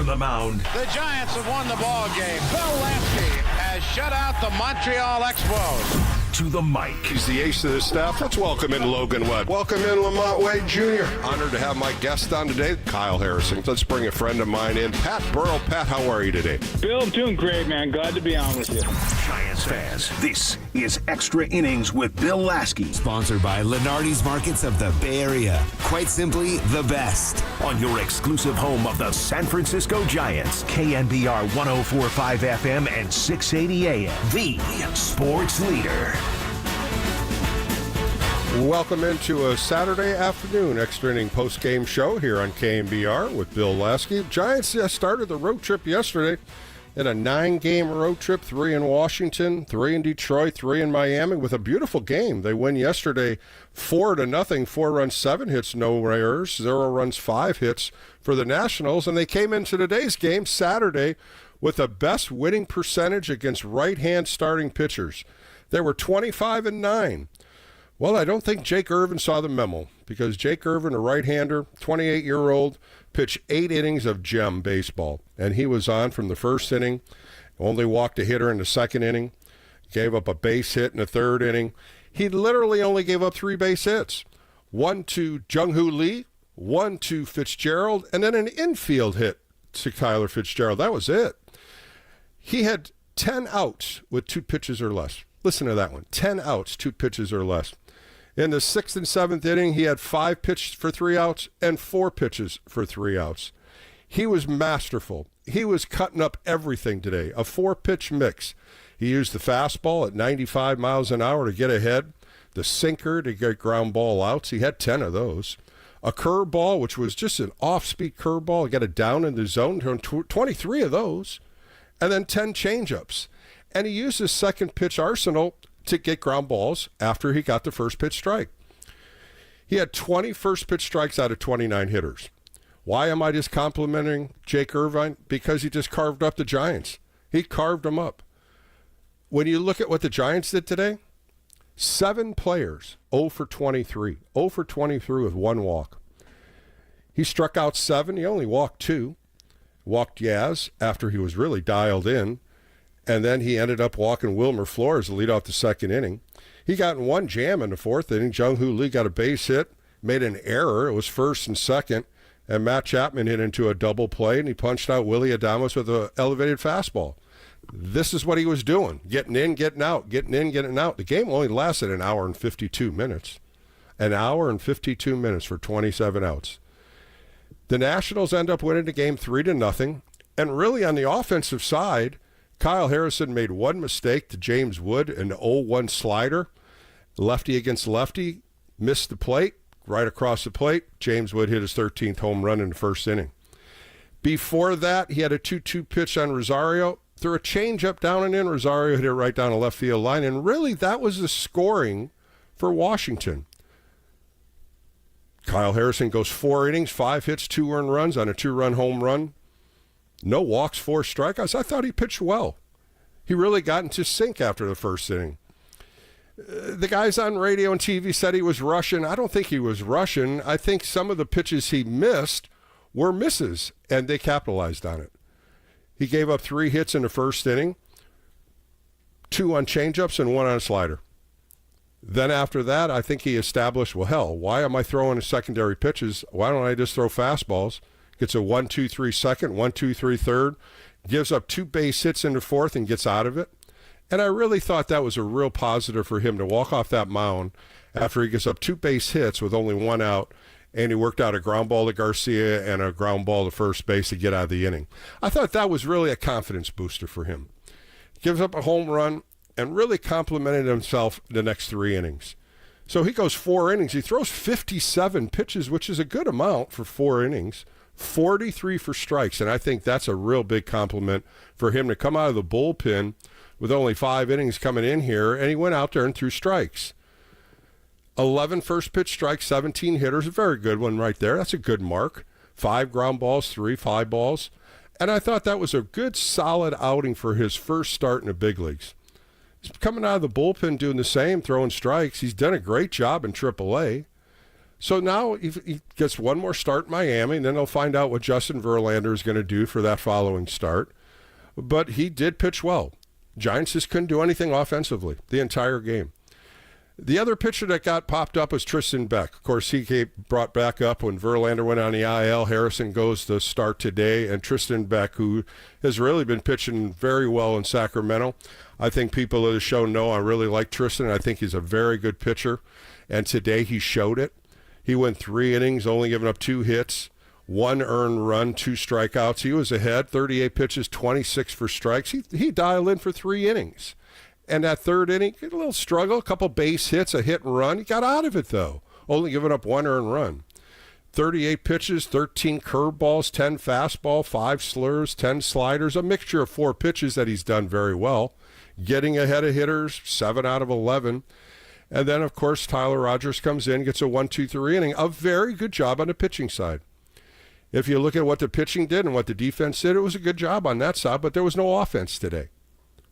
from the mound. The Giants have won the ball game. Bill Lasky has shut out the Montreal Expos. To the mic. He's the ace of the staff. Let's welcome in Logan Webb. Welcome in Lamont Wade Jr. Honored to have my guest on today, Kyle Harrison. Let's bring a friend of mine in, Pat Burrow. Pat, how are you today? Bill, I'm doing great, man. Glad to be on with you. Giants fans, this is Extra Innings with Bill Lasky. Sponsored by Lenardi's Markets of the Bay Area. Quite simply, the best. On your exclusive home of the San Francisco Giants. KNBR 104.5 FM and 680 AM. The sports leader. Welcome into a Saturday afternoon extra inning post-game show here on KNBR with Bill Lasky. Giants started the road trip yesterday in a 9-game road trip, 3 in Washington, 3 in Detroit, 3 in Miami, with a beautiful game. They win yesterday 4-0, 4 runs, 7 hits, no errors, 0 runs, 5 hits for the Nationals, and they came into today's game Saturday with the best winning percentage against right-hand starting pitchers. They were 25-9. Well, I don't think Jake Irvin saw the memo, because Jake Irvin, a right-hander, 28-year-old, pitched 8 innings of gem baseball, and he was on from the first inning, only walked a hitter in the second inning, gave up a base hit in the third inning. He literally only gave up 3 base hits, 1 to Jung-Hoo Lee, 1 to Fitzgerald, and then an infield hit to Tyler Fitzgerald. That was it. He had 10 outs with 2 pitches or less. Listen to that one, 10 outs, 2 pitches or less. In the 6th and 7th inning, he had 5 pitches for 3 outs and 4 pitches for 3 outs. He was masterful. He was cutting up everything today, a 4-pitch mix. He used the fastball at 95 miles an hour to get ahead, the sinker to get ground ball outs. He had 10 of those. A curveball, which was just an off-speed curveball, he got it down in the zone, 23 of those, and then 10 changeups. And he used his second pitch arsenal to get ground balls after he got the first pitch strike. He had 20 first pitch strikes out of 29 hitters. Why am I just complimenting Jake Irvine? Because he just carved up the Giants. He carved them up. When you look at what the Giants did today, 7 players, 0 for 23. 0 for 23 with 1 walk. He struck out 7. He only walked 2. Walked Yaz after he was really dialed in. And then he ended up walking Wilmer Flores to lead off the second inning. He got in 1 jam in the 4th inning. Jung-Hoo Lee got a base hit, made an error. It was first and second. And Matt Chapman hit into a double play, and he punched out Willie Adames with an elevated fastball. This is what he was doing, getting in, getting out, getting in, getting out. The game only lasted an hour and 52 minutes. An hour and 52 minutes for 27 outs. The Nationals end up winning the game 3-0. And really on the offensive side, Kyle Harrison made 1 mistake to James Wood, an 0-1 slider. Lefty against lefty, missed the plate, right across the plate. James Wood hit his 13th home run in the first inning. Before that, he had a 2-2 pitch on Rosario. Threw a changeup down and in. Rosario hit it right down the left field line. And really, that was the scoring for Washington. Kyle Harrison goes 4 innings, 5 hits, 2 earned runs on a 2-run home run. No walks, 4 strikeouts. I thought he pitched well. He really got into sync after the first inning. The guys on radio and TV said he was rushing. I don't think he was rushing. I think some of the pitches he missed were misses, and they capitalized on it. He gave up 3 hits in the first inning, 2 on changeups and 1 on a slider. Then after that, I think he established, well, hell, why am I throwing secondary pitches? Why don't I just throw fastballs? Gets a 1-2-3 second, 1-2-3 third, gives up 2 base hits in the 4th and gets out of it. And I really thought that was a real positive for him to walk off that mound after he gets up 2 base hits with only 1 out, and he worked out a ground ball to Garcia and a ground ball to first base to get out of the inning. I thought that was really a confidence booster for him. Gives up a home run and really complimented himself the next 3 innings. So he goes 4 innings. He throws 57 pitches, which is a good amount for 4 innings. 43 for strikes, and I think that's a real big compliment for him to come out of the bullpen with only 5 innings coming in here, and he went out there and threw strikes. 11 first pitch strikes, 17 hitters, a very good one right there. That's a good mark. 5 ground balls, 3 fly balls, and I thought that was a good, solid outing for his first start in the big leagues. He's coming out of the bullpen doing the same, throwing strikes. He's done a great job in AAA. So now he gets one more start in Miami, and then they'll find out what Justin Verlander is going to do for that following start. But he did pitch well. Giants just couldn't do anything offensively the entire game. The other pitcher that got popped up was Tristan Beck. Of course, he brought back up when Verlander went on the IL. Harrison goes to start today, and Tristan Beck, who has really been pitching very well in Sacramento. I think people of the show know I really like Tristan. I think he's a very good pitcher, and today he showed it. He went 3 innings, only giving up 2 hits, 1 earned run, 2 strikeouts. He was ahead, 38 pitches, 26 for strikes. He dialed in for 3 innings. And that third inning, a little struggle, a couple base hits, a hit and run. He got out of it, though, only giving up 1 earned run. 38 pitches, 13 curveballs, 10 fastball, 5 slurs, 10 sliders, a mixture of 4 pitches that he's done very well. Getting ahead of hitters, 7 out of 11. And then, of course, Tyler Rogers comes in, gets a 1-2-3 inning. A very good job on the pitching side. If you look at what the pitching did and what the defense did, it was a good job on that side, but there was no offense today.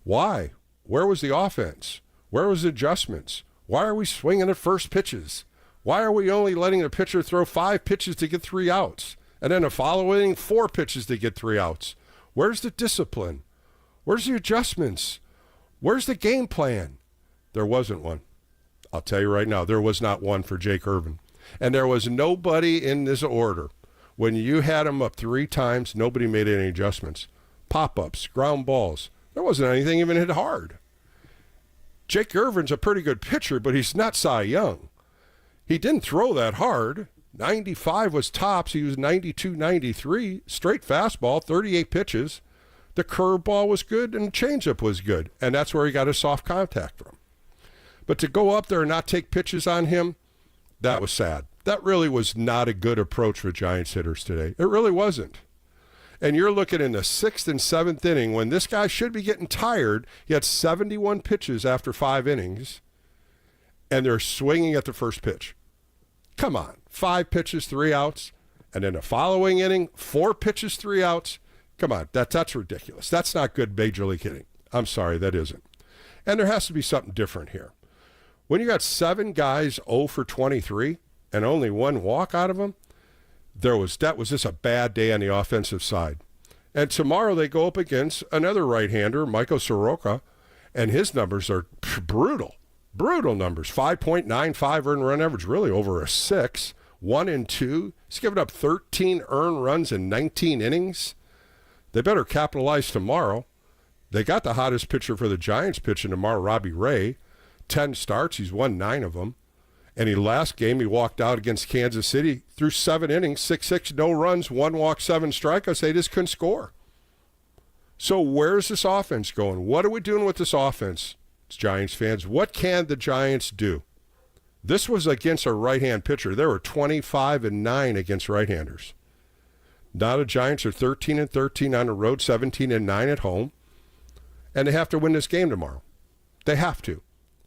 Why? Where was the offense? Where was the adjustments? Why are we swinging at first pitches? Why are we only letting the pitcher throw 5 pitches to get 3 outs? And then the following 4 pitches to get 3 outs? Where's the discipline? Where's the adjustments? Where's the game plan? There wasn't one. I'll tell you right now, there was not one for Jake Irvin. And there was nobody in this order. When you had him up 3 times, nobody made any adjustments. Pop-ups, ground balls. There wasn't anything even hit hard. Jake Irvin's a pretty good pitcher, but he's not Cy Young. He didn't throw that hard. 95 was tops. He was 92, 93. Straight fastball, 38 pitches. The curveball was good and the changeup was good. And that's where he got his soft contact from. But to go up there and not take pitches on him, that was sad. That really was not a good approach for Giants hitters today. It really wasn't. And you're looking in the 6th and 7th inning when this guy should be getting tired. He had 71 pitches after 5 innings, and they're swinging at the first pitch. Come on, 5 pitches, 3 outs, and then the following inning, 4 pitches, 3 outs. Come on, that's ridiculous. That's not good Major League hitting. I'm sorry, that isn't. And there has to be something different here. When you got 7 guys 0 for 23 and only 1 walk out of them, that was just a bad day on the offensive side. And tomorrow they go up against another right-hander, Michael Soroka, and his numbers are brutal. Brutal numbers. 5.95 earned run average, really over a 6. 1-2. He's given up 13 earned runs in 19 innings. They better capitalize tomorrow. They got the hottest pitcher for the Giants pitching tomorrow, Robbie Ray. 10 starts. He's won 9 of them. And last game, he walked out against Kansas City through 7 innings, 6-6, no runs, 1 walk, 7 strikeouts. They just couldn't score. So where's this offense going? What are we doing with this offense, Giants fans? What can the Giants do? This was against a right-hand pitcher. They were 25-9 against right-handers. Now the Giants are 13-13 on the road, 17-9 at home. And they have to win this game tomorrow. They have to.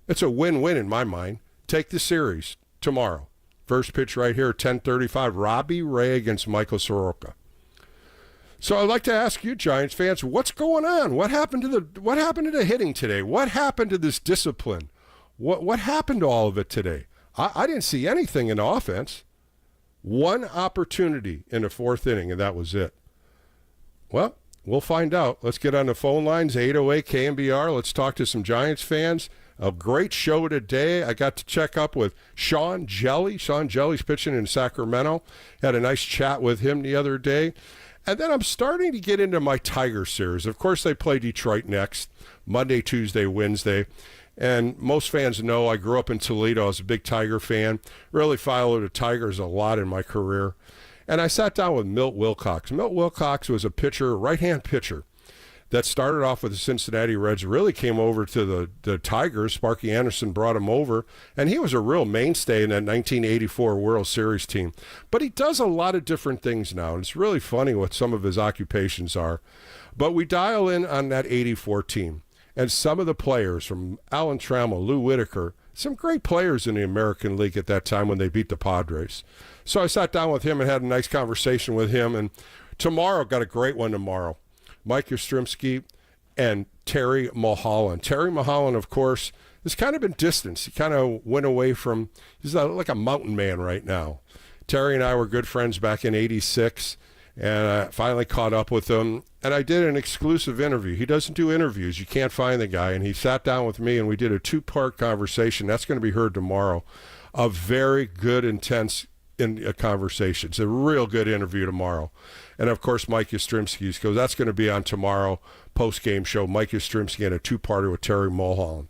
It's a win-win in my mind. Take the series tomorrow. First pitch right here, 10:35. Robbie Ray against Michael Soroka. So I'd like to ask you, Giants fans, what's going on? What happened to the hitting today? What happened to this discipline? What happened to all of it today? I didn't see anything in the offense. 1 opportunity in the 4th inning, and that was it. Well, we'll find out. Let's get on the phone lines, 808 KNBR. Let's talk to some Giants fans. A great show today. I got to check up with Sean Jelly. Sean Jelly's pitching in Sacramento. Had a nice chat with him the other day. And then I'm starting to get into my Tiger series. Of course, they play Detroit next, Monday, Tuesday, Wednesday. And most fans know I grew up in Toledo. I was a big Tiger fan. Really followed the Tigers a lot in my career. And I sat down with Milt Wilcox. Milt Wilcox was a pitcher, right-hand pitcher, that started off with the Cincinnati Reds, really came over to the Tigers. Sparky Anderson brought him over, and he was a real mainstay in that 1984 World Series team. But he does a lot of different things now, and it's really funny what some of his occupations are. But we dial in on that 84 team, and some of the players from Alan Trammell, Lou Whitaker, some great players in the American League at that time when they beat the Padres. So I sat down with him and had a nice conversation with him, and tomorrow, got a great one tomorrow. Mike Yastrzemski and Terry Mulholland. Terry Mulholland, of course, has kind of been distanced. He kind of went away from, he's like a mountain man right now. Terry and I were good friends back in '86, and I finally caught up with him, and I did an exclusive interview. He doesn't do interviews. You can't find the guy, and he sat down with me, and we did a 2-part conversation. That's going to be heard tomorrow. A very good, intense conversation. It's a real good interview tomorrow. And, of course, Mike Yastrzemski, because that's going to be on tomorrow post-game show. Mike Yastrzemski and a 2-parter with Terry Mulholland.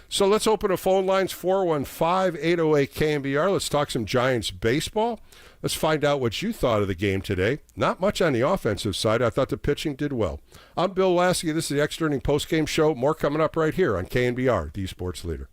So let's open the phone lines, 415-808-KNBR. Let's talk some Giants baseball. Let's find out what you thought of the game today. Not much on the offensive side. I thought the pitching did well. I'm Bill Lasky. This is the Extra Inning Postgame Show. More coming up right here on KNBR, the Sports Leader.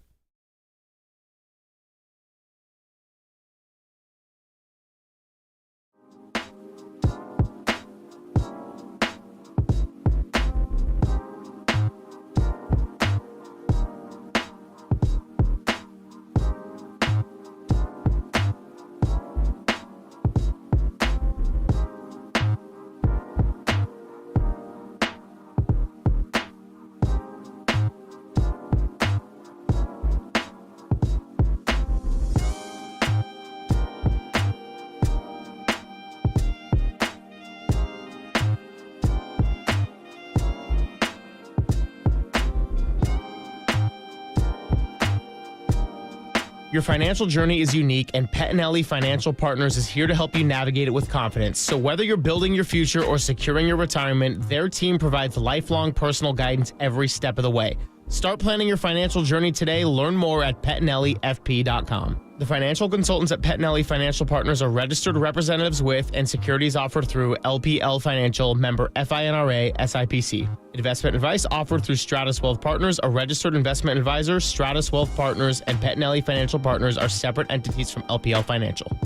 Your financial journey is unique, and Pettinelli Financial Partners is here to help you navigate it with confidence. So whether you're building your future or securing your retirement, their team provides lifelong personal guidance every step of the way. Start planning your financial journey today. Learn more at PettinelliFP.com. The financial consultants at Pettinelli Financial Partners are registered representatives with and securities offered through LPL Financial, member FINRA, SIPC. Investment advice offered through Stratus Wealth Partners, a registered investment advisor. Stratus Wealth Partners and Pettinelli Financial Partners are separate entities from LPL Financial.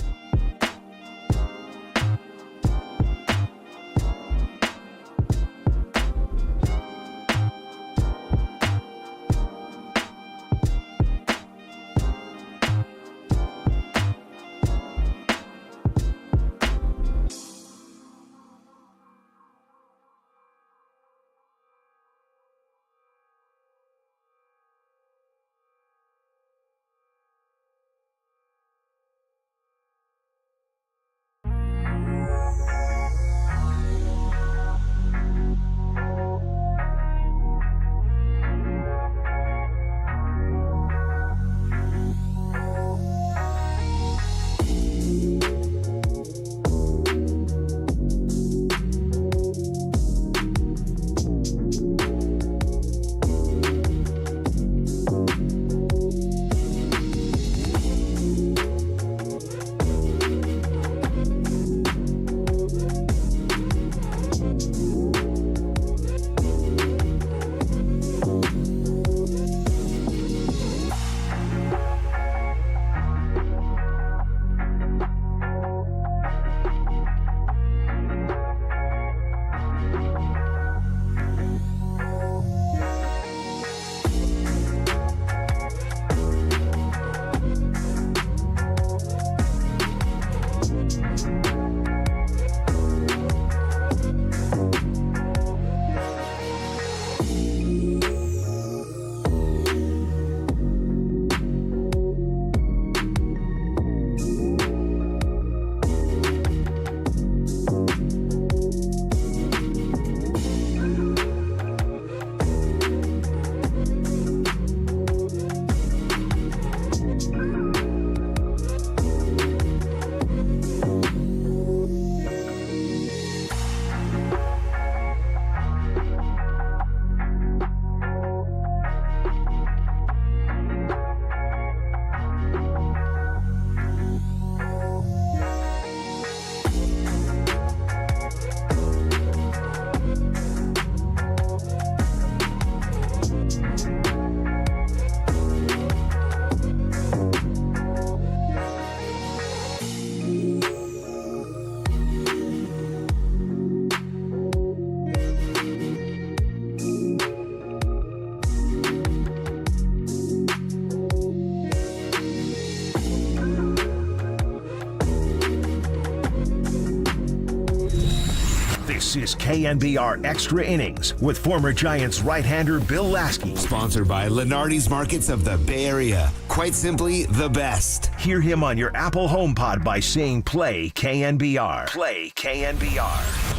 This is KNBR Extra Innings with former Giants right-hander Bill Lasky. Sponsored by Lenardi's Markets of the Bay Area. Quite simply, the best. Hear him on your Apple HomePod by saying play KNBR. Play KNBR.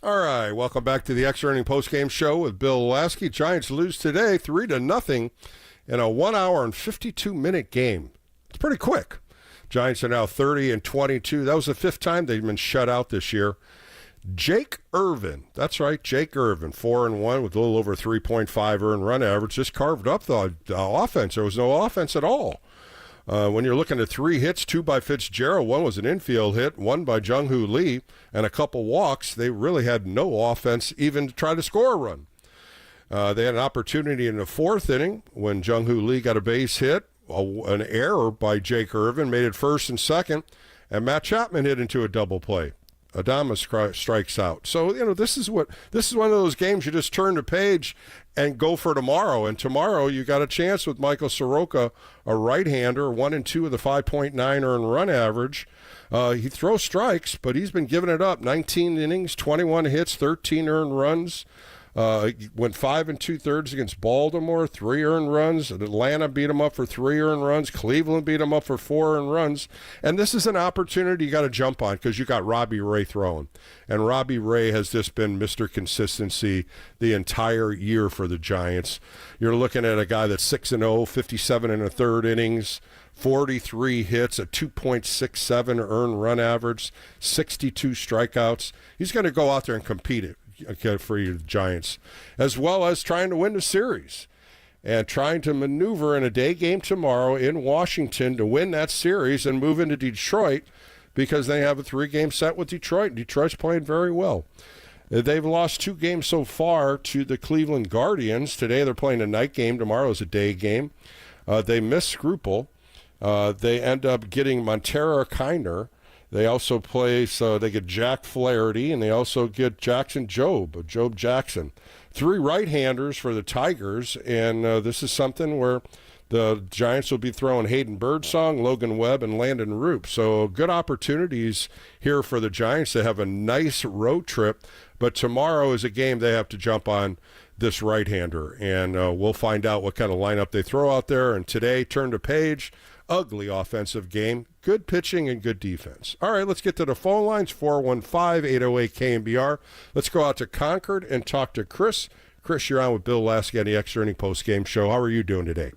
All right, welcome back to the Extra Inning Postgame Show with Bill Lasky. Giants lose today 3-0 in a 1 hour and 52-minute game. It's pretty quick. Giants are now 30-22. That was the 5th time they've been shut out this year. Jake Irvin, that's right, Jake Irvin, 4-1 with a little over 3.5 earned run average, just carved up the offense. There was no offense at all. When you're looking at 3 hits, 2 by Fitzgerald, 1 was an infield hit, 1 by Jung-Hoo Lee, and a couple walks, they really had no offense even to try to score a run. They had an opportunity in the 4th inning when Jung-Hoo Lee got a base hit. An error by Jake Irvin made it 1st and 2nd, and Matt Chapman hit into a double play. Adames strikes out. So, this is one of those games you just turn the page and go for tomorrow. And tomorrow you got a chance with Michael Soroka, a right-hander, 1 and 2 with a 5.9 earned run average. He throws strikes, but he's been giving it up. 19 innings, 21 hits, 13 earned runs. Went 5 2/3 against Baltimore, 3 earned runs. Atlanta beat him up for 3 earned runs. Cleveland beat him up for 4 earned runs. And this is an opportunity you got to jump on because you got Robbie Ray throwing. And Robbie Ray has just been Mr. Consistency the entire year for the Giants. You're looking at a guy that's 6-0, 57 1/3 innings, 43 hits, a 2.67 earned run average, 62 strikeouts. He's going to go out there and compete it. For you Giants, as well as trying to win the series and trying to maneuver in a day game tomorrow in Washington to win that series and move into Detroit because they have a 3-game set with Detroit. Detroit's playing very well. They've lost 2 games so far to the Cleveland Guardians. Today they're playing a night game. Tomorrow is a day game. They miss Scruple. They end up getting Montero Kiner. They also play, so they get Jack Flaherty, and they also get Job Jackson. 3 right-handers for the Tigers, and this is something where the Giants will be throwing Hayden Birdsong, Logan Webb, and Landon Roop. So good opportunities here for the Giants. They have a nice road trip, but tomorrow is a game they have to jump on this right-hander, and we'll find out what kind of lineup they throw out there. And today, turn the page. Ugly offensive game, good pitching and good defense. All right, let's get to the phone lines, 415-808-KNBR. Let's go out to Concord and talk to Chris. Chris, you're on with Bill Lasky on the Extra Inning Post-Game Show. How are you doing today?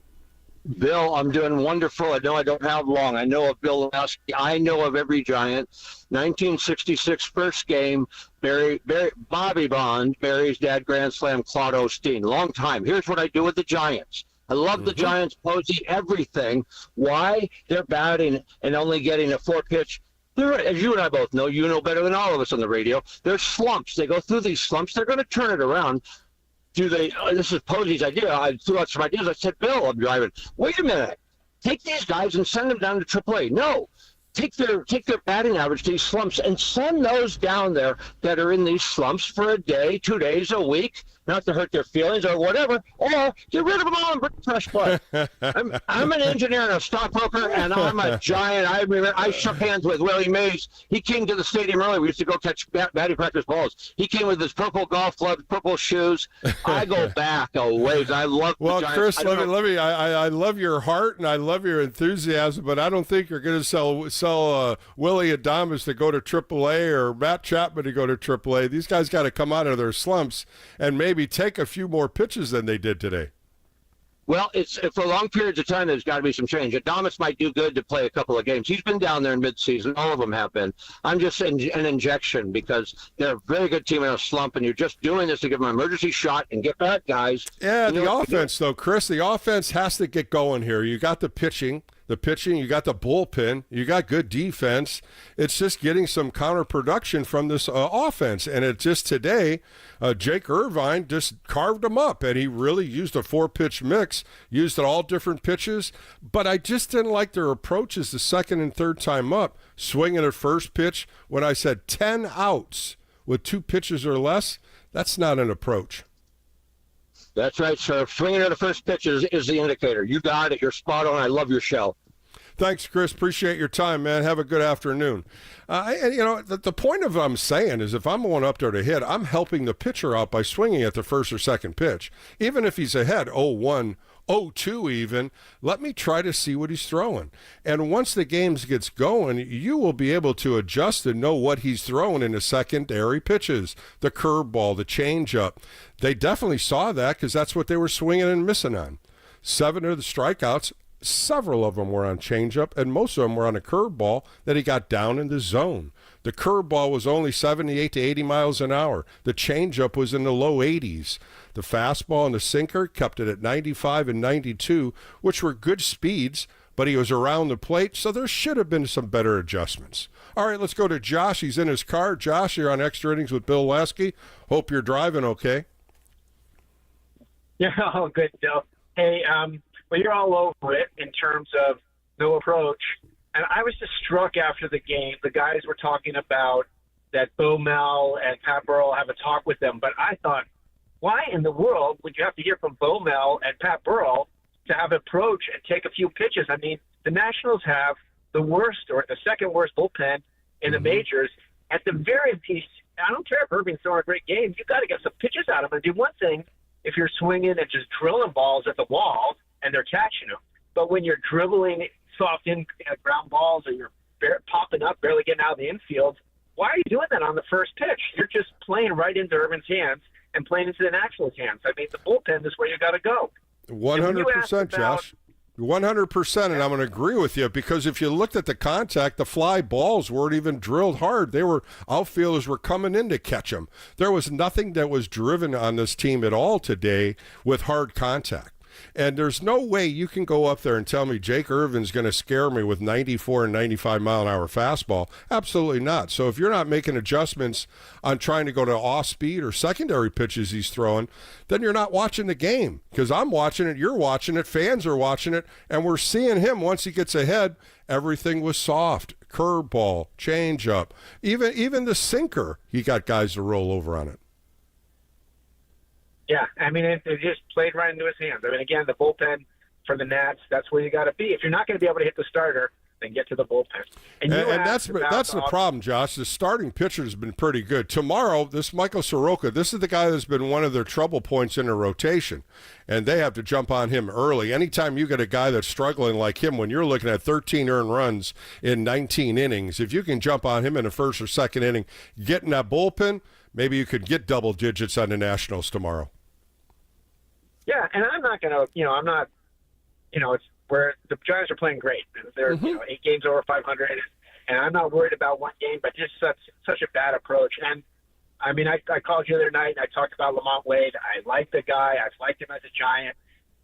Bill, I'm doing wonderful. I know I don't have long. I know of Bill Lasky. I know of every Giant. 1966 first game, Bobby Bond, Barry's dad, Grand Slam, Claude Osteen. Long time. Here's what I do with the Giants. I love the Giants, Posey, everything. Why? They're batting and only getting a 4-pitch. As you and I both know, you know better than all of us on the radio, there's slumps. They go through these slumps. They're going to turn it around. This is Posey's idea. I threw out some ideas. I said, Bill, I'm driving. Wait a minute. Take these guys and send them down to AAA. No. Take their batting average to these slumps and send those down there that are in these slumps for a day, 2 days, a week, not to hurt their feelings or whatever, or get rid of them all and bring fresh blood. I'm an engineer and a stockbroker, and I'm a Giant. I shook hands with Willie Mays. He came to the stadium early. We used to go catch batting practice balls. He came with his purple golf clubs, purple shoes. I go back a ways. I love the Giants. Chris, I love your heart and I love your enthusiasm, but I don't think you're going to sell Willie Adames to go to AAA or Matt Chapman to go to AAA. These guys got to come out of their slumps and maybe take a few more pitches than they did today. Well, it's for long periods of time, there's got to be some change. Adames might do good to play a couple of games. He's been down there in midseason. All of them have been. I'm just an injection because they're a very good team in a slump, and you're just doing this to give them an emergency shot and get back, guys. Yeah, the offense, though, Chris, the offense has to get going here. You got the pitching, you got the bullpen, you got good defense. It's just getting some counterproduction from this offense. And it just today, Jake Irvine just carved them up, and he really used a 4-pitch mix, used all different pitches. But I just didn't like their approaches the second and third time up, swinging at first pitch. When I said 10 outs with 2 pitches or less, that's not an approach. That's right, sir. Swinging at the first pitch is the indicator. You got it. You're spot on. I love your show. Thanks, Chris. Appreciate your time, man. Have a good afternoon. And, the point of what I'm saying is if I'm going up there to hit, I'm helping the pitcher out by swinging at the first or second pitch. Even if he's ahead 0-1, 0-2 even, let me try to see what he's throwing. And once the game gets going, you will be able to adjust and know what he's throwing in the secondary pitches, the curveball, the changeup. They definitely saw that because that's what they were swinging and missing on. 7 of the strikeouts, several of them were on changeup, and most of them were on a curveball that he got down in the zone. The curveball was only 78 to 80 miles an hour. The changeup was in the low 80s. The fastball and the sinker kept it at 95 and 92, which were good speeds, but he was around the plate, so there should have been some better adjustments. All right, let's go to Josh. He's in his car. Josh, you're on Extra Innings with Bill Lasky. Hope you're driving okay. Yeah, oh, good, Bill. Hey, well, you're all over it in terms of no approach. And I was just struck after the game. The guys were talking about that Bo Mel and Pat Burrell have a talk with them. But I thought, why in the world would you have to hear from Bo Mel and Pat Burrell to have approach and take a few pitches? I mean, the Nationals have the worst or the second worst bullpen in the majors. At the very least, I don't care if Irving's throwing a great game. You've got to get some pitches out of him. And do one thing if you're swinging and just drilling balls at the wall and they're catching them. But when you're dribbling soft in ground balls or you're popping up, barely getting out of the infield, why are you doing that on the first pitch? You're just playing right into Irvin's hands and playing into the Nationals' hands. I mean, the bullpen is where you got to go. 100%, Josh. 100%, and I'm going to agree with you because if you looked at the contact, the fly balls weren't even drilled hard. They were outfielders were coming in to catch them. There was nothing that was driven on this team at all today with hard contact. And there's no way you can go up there and tell me Jake Irvin's going to scare me with 94 and 95 mile an hour fastball. Absolutely not. So if you're not making adjustments on trying to go to off speed or secondary pitches he's throwing, then you're not watching the game because I'm watching it, you're watching it, fans are watching it, and we're seeing him once he gets ahead. Everything was soft, curveball, changeup, even the sinker. He got guys to roll over on it. Yeah, I mean, it just played right into his hands. I mean, again, the bullpen for the Nats, that's where you got to be. If you're not going to be able to hit the starter, then get to the bullpen. And that's the problem, Josh. The starting pitcher has been pretty good. Tomorrow, this Michael Soroka, this is the guy that's been one of their trouble points in the rotation, and they have to jump on him early. Anytime you get a guy that's struggling like him, when you're looking at 13 earned runs in 19 innings, if you can jump on him in the first or second inning, get in that bullpen, maybe you could get double digits on the Nationals tomorrow. Yeah, and I'm not going to, it's where the Giants are playing great. They're, 8 games over 500, and I'm not worried about one game, but just such a bad approach. And, I mean, I called you the other night, and I talked about Lamont Wade. I like the guy. I've liked him as a Giant.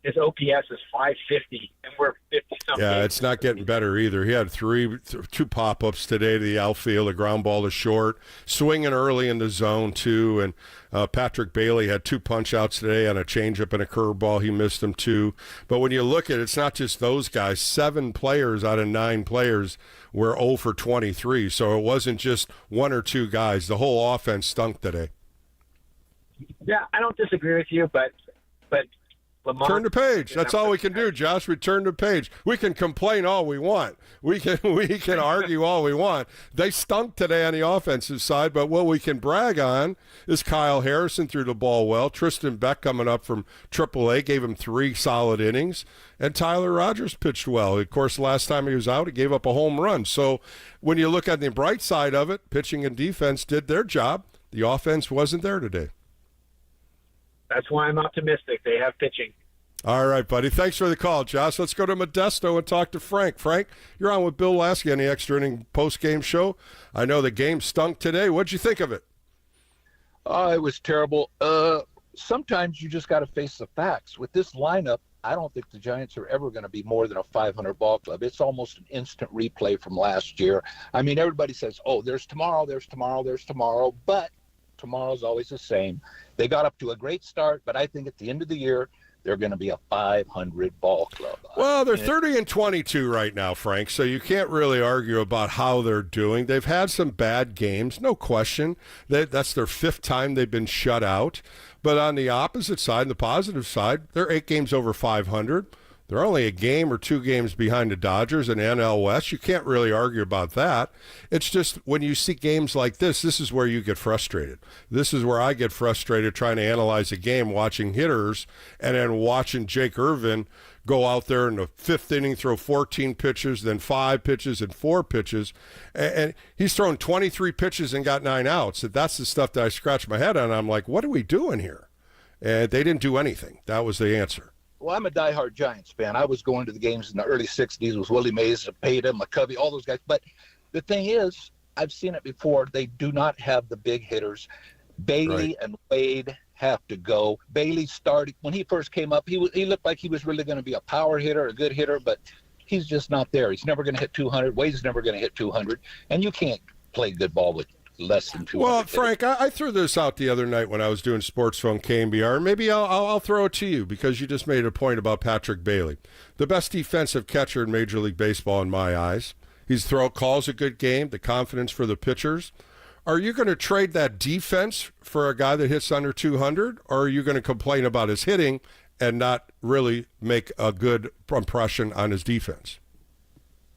His OPS is 550, and we're 50-something. Yeah, it's not getting better either. He had two pop-ups today to the outfield, a ground ball to short, swinging early in the zone, too. And Patrick Bailey had 2 punch-outs today on a changeup and a curveball. He missed them, too. But when you look at it, it's not just those guys. 7 players out of 9 players were 0 for 23. So it wasn't just 1 or 2 guys. The whole offense stunk today. Yeah, I don't disagree with you, but Lamont, turn the page. That's all we can do, Josh. We turn the page. We can complain all we want. We can argue all we want. They stunk today on the offensive side, but what we can brag on is Kyle Harrison threw the ball well. Tristan Beck coming up from AAA gave him 3 solid innings, and Tyler Rogers pitched well. Of course, last time he was out, he gave up a home run. So when you look at the bright side of it, pitching and defense did their job. The offense wasn't there today. That's why I'm optimistic. They have pitching. All right, buddy. Thanks for the call, Josh. Let's go to Modesto and talk to Frank. Frank, you're on with Bill Lasky on the Extra Inning post-game show. I know the game stunk today. What'd you think of it? It was terrible. Sometimes you just got to face the facts. With this lineup, I don't think the Giants are ever going to be more than a 500 ball club. It's almost an instant replay from last year. I mean, everybody says, oh, there's tomorrow, but tomorrow's always the same. They got up to a great start, but I think at the end of the year, they're going to be a 500 ball club. Well, they're 30 and 22 right now, Frank, so you can't really argue about how they're doing. They've had some bad games, no question. That's their 5th time they've been shut out. But on the opposite side, the positive side, they're 8 games over 500. They're only a game or 2 games behind the Dodgers and NL West. You can't really argue about that. It's just when you see games like this is where you get frustrated. This is where I get frustrated trying to analyze a game, watching hitters, and then watching Jake Irvin go out there in the 5th inning, throw 14 pitches, then 5 pitches and 4 pitches. And he's thrown 23 pitches and got 9 outs. That's the stuff that I scratch my head on. I'm like, what are we doing here? And they didn't do anything. That was the answer. Well, I'm a diehard Giants fan. I was going to the games in the early 60s with Willie Mays, Zapata, McCovey, all those guys. But the thing is, I've seen it before. They do not have the big hitters. Bailey and Wade have to go. Bailey started when he first came up. He looked like he was really going to be a power hitter, a good hitter, but he's just not there. He's never going to hit 200. Wade's never going to hit 200, and you can't play good ball with less than 200. Well, Frank, I threw this out the other night when I was doing Sports Phone KNBR. Maybe I'll throw it to you because you just made a point about Patrick Bailey, the best defensive catcher in Major League Baseball in my eyes. He's calls a good game, the confidence for the pitchers. Are you going to trade that defense for a guy that hits under 200, or are you going to complain about his hitting and not really make a good impression on his defense?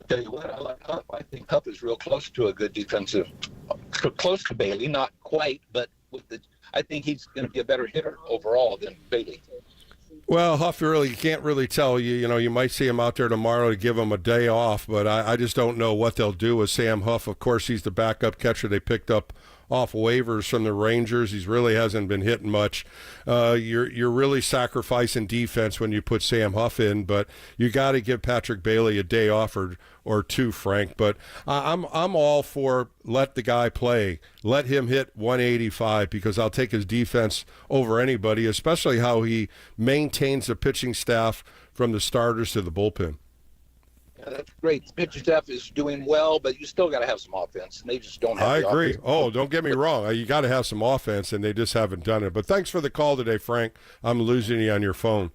Tell you what, I like Huff. I think Huff is real close to a good defensive, close to Bailey, not quite, but I think he's going to be a better hitter overall than Bailey. Well, Huff, you can't really tell. You might see him out there tomorrow to give him a day off, but I just don't know what they'll do with Sam Huff. Of course, he's the backup catcher they picked up off waivers from the Rangers. He really hasn't been hitting much. You're really sacrificing defense when you put Sam Huff in, but you got to give Patrick Bailey a day off or 2, Frank. But I'm all for let the guy play. Let him hit 185 because I'll take his defense over anybody, especially how he maintains the pitching staff from the starters to the bullpen. Yeah, that's great. The pitcher staff is doing well, but you still got to have some offense, and they just don't have I the agree. offense. Oh, don't get me wrong. You got to have some offense, and they just haven't done it. But thanks for the call today, Frank. I'm losing you on your phone.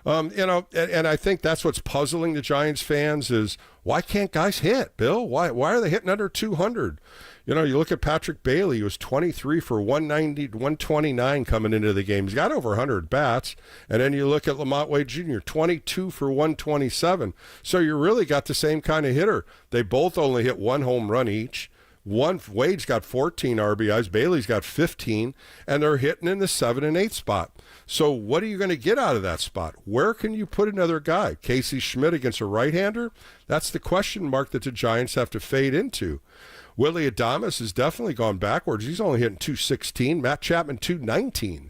And I think that's what's puzzling the Giants fans is why can't guys hit, Bill? Why are they hitting under 200? You look at Patrick Bailey, he was 23 for 190, 129 coming into the game. He's got over 100 bats. And then you look at Lamont Wade Jr., 22 for 127. So you really got the same kind of hitter. They both only hit 1 home run each. Wade's got 14 RBIs, Bailey's got 15, and they're hitting in the 7 and 8 spot. So what are you going to get out of that spot? Where can you put another guy? Casey Schmidt against a right-hander? That's the question mark that the Giants have to fade into. Willie Adames has definitely gone backwards. He's only hitting 216. Matt Chapman, 219.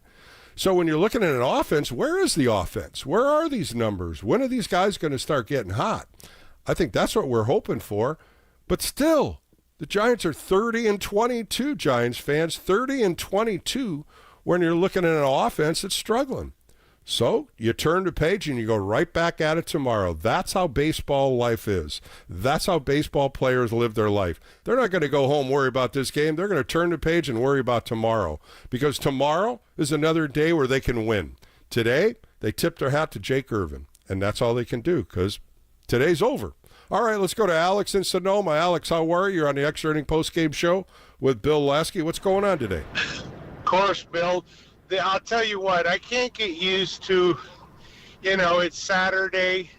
So when you're looking at an offense, where is the offense? Where are these numbers? When are these guys going to start getting hot? I think that's what we're hoping for. But still, the Giants are 30-22, Giants fans. 30-22 when you're looking at an offense that's struggling. So you turn the page and you go right back at it tomorrow. That's how baseball life is. That's how baseball players live their life. They're not going to go home worry about this game. They're going to turn the page and worry about tomorrow because tomorrow is another day where they can win. Today, they tip their hat to Jake Irvin, and that's all they can do because today's over. All right, let's go to Alex in Sonoma. Alex, how are you? You're on the Extra Inning Postgame Show with Bill Lasky. What's going on today? Of course, Bill. I'll tell you what, I can't get used to, it's Saturday,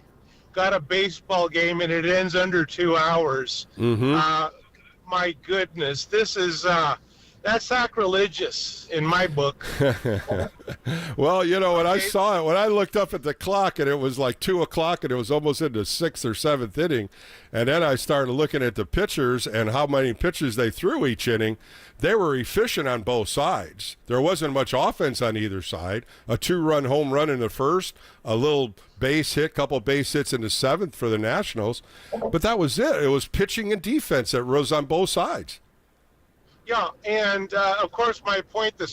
got a baseball game, and it ends under 2 hours. Mm-hmm. My goodness, this is that's sacrilegious in my book. Well, when I saw it, when I looked up at the clock and it was like 2 o'clock and it was almost into 6th or 7th inning, and then I started looking at the pitchers and how many pitches they threw each inning, they were efficient on both sides. There wasn't much offense on either side. A 2-run home run in the first, a little base hit, couple base hits in the 7th for the Nationals, but that was it. It was pitching and defense that rose on both sides. Yeah, and of course, my point, I'm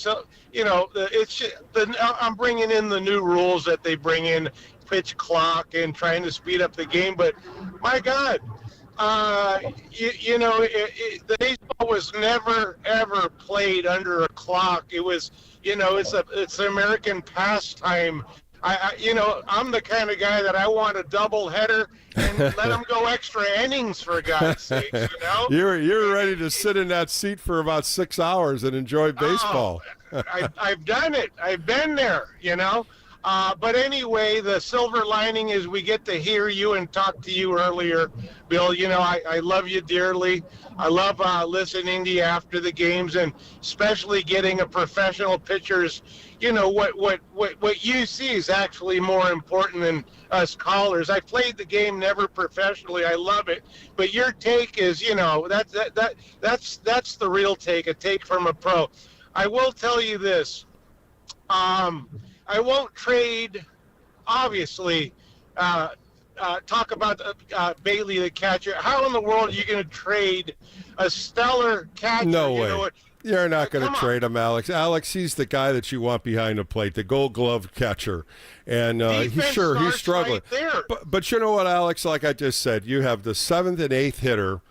bringing in the new rules that they bring in, pitch clock and trying to speed up the game. But my God, the baseball was never ever played under a clock. It was, it's an American pastime. I'm the kind of guy that I want a double header and let them go extra innings for God's sake. You're ready to sit in that seat for about 6 hours and enjoy baseball. I've done it. I've been there. But anyway, the silver lining is we get to hear you and talk to you earlier, Bill. You know, I love you dearly. I love listening to you after the games, and especially getting a professional pitcher's, you know, what you see is actually more important than us callers. I played the game never professionally. I love it. But your take is, you know, that's the real take, a take from a pro. I will tell you this. I won't trade, obviously, talk about Bailey, the catcher. How in the world are you going to trade a stellar catcher? No way. You know, you're not going to trade him, Alex. Alex, he's the guy that you want behind the plate, the gold glove catcher. And he's struggling. Right, but you know what, Alex, like I just said, you have the 7th and 8th hitter,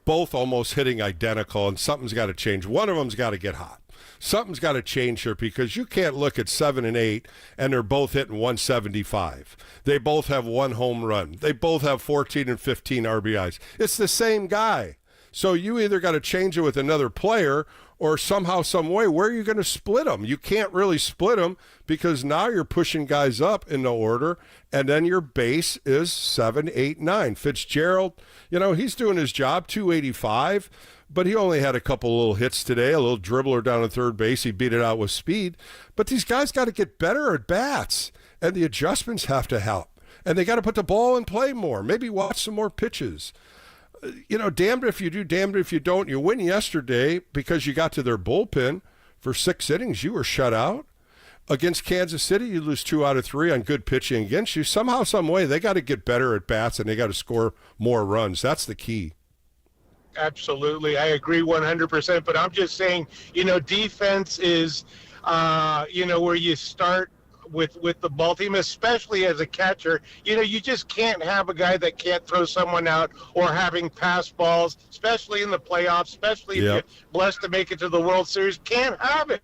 both almost hitting identical, and something's got to change. One of them's got to get hot. Something's got to change here, because you can't look at 7 and 8 and they're both hitting 175. They both have 1 home run. They both have 14 and 15 RBIs. It's the same guy. So you either got to change it with another player, or somehow, some way, where are you going to split them? You can't really split them, because now you're pushing guys up in the order, and then your base is 7, 8, 9. Fitzgerald, you know, he's doing his job, 285. But he only had a couple little hits today, a little dribbler down at third base. He beat it out with speed. But these guys got to get better at bats, and the adjustments have to help. And they got to put the ball in play more, maybe watch some more pitches. You know, damned if you do, damned if you don't. You win yesterday because you got to their bullpen for 6 innings. You were shut out. Against Kansas City, you lose 2 out of 3 on good pitching against you. Somehow, some way, they got to get better at bats, and they got to score more runs. That's the key. Absolutely. I agree 100%. But I'm just saying, you know, defense is, you know, where you start with the ball team, especially as a catcher. You know, you just can't have a guy that can't throw someone out, or having pass balls, especially in the playoffs, especially if you're blessed to make it to the World Series. Can't have it.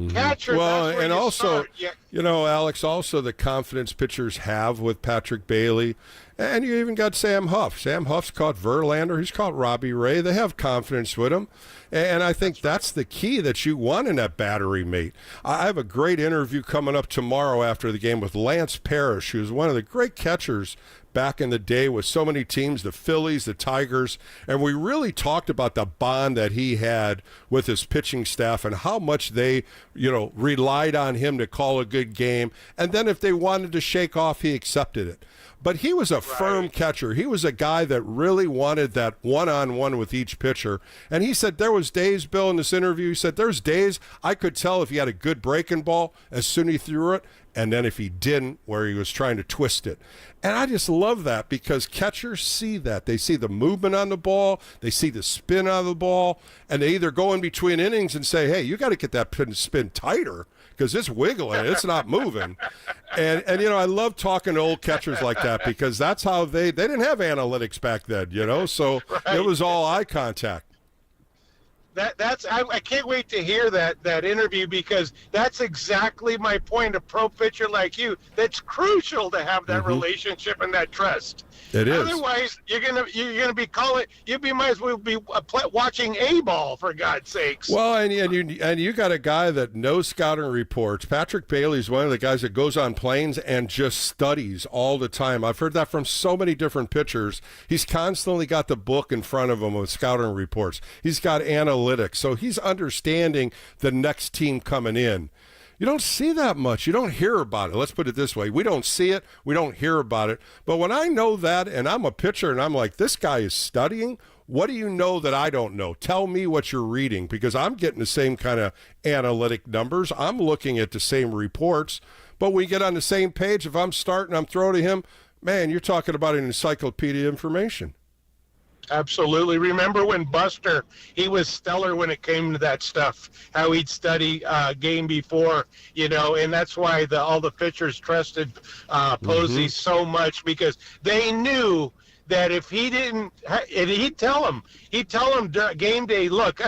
Catcher, well, that's where and you also, start. Yeah. you know, Alex, also the confidence pitchers have with Patrick Bailey. And you even got Sam Huff. Sam Huff's caught Verlander. He's caught Robbie Ray. They have confidence with him. And I think that's the key that you want in that battery mate. I have a great interview coming up tomorrow after the game with Lance Parrish, who's one of the great catchers back in the day with so many teams, the Phillies, the Tigers, and we really talked about the bond that he had with his pitching staff and how much they, you know, relied on him to call a good game. And then if they wanted to shake off, he accepted it. But he was a firm catcher. He was a guy that really wanted that one-on-one with each pitcher. And he said there was days, Bill, in this interview, he said there's days I could tell if he had a good breaking ball as soon as he threw it, and then if he didn't, where he was trying to twist it. And I just love that, because catchers see that. They see the movement on the ball, they see the spin on the ball, and they either go in between innings and say, hey, you got to get that spin tighter, because it's wiggling, it's not moving. And you know, I love talking to old catchers like that, because that's how they didn't have analytics back then, you know, so it was all eye contact. I can't wait to hear that interview, because that's exactly my point. A pro pitcher like you, that's crucial to have that relationship and that trust. It is. Otherwise, you're gonna be calling. Might as well be watching A-ball, for God's sakes. Well, and you got a guy that knows scouting reports. Patrick Bailey's one of the guys that goes on planes and just studies all the time. I've heard that from so many different pitchers. He's constantly got the book in front of him with scouting reports. He's got analytics, so he's understanding the next team coming in. You don't see that much. You don't hear about it. Let's put it this way. We don't see it. We don't hear about it. But when I know that, and I'm a pitcher, and I'm like, this guy is studying, what do you know that I don't know? Tell me what you're reading, because I'm getting the same kind of analytic numbers. I'm looking at the same reports. But we get on the same page. If I'm starting, I'm throwing to him, man, you're talking about an encyclopedia information. Absolutely. Remember when Buster, he was stellar when it came to that stuff, how he'd study game before, you know, and that's why all the pitchers trusted Posey so much, because they knew that if he didn't, and he'd tell him game day, look,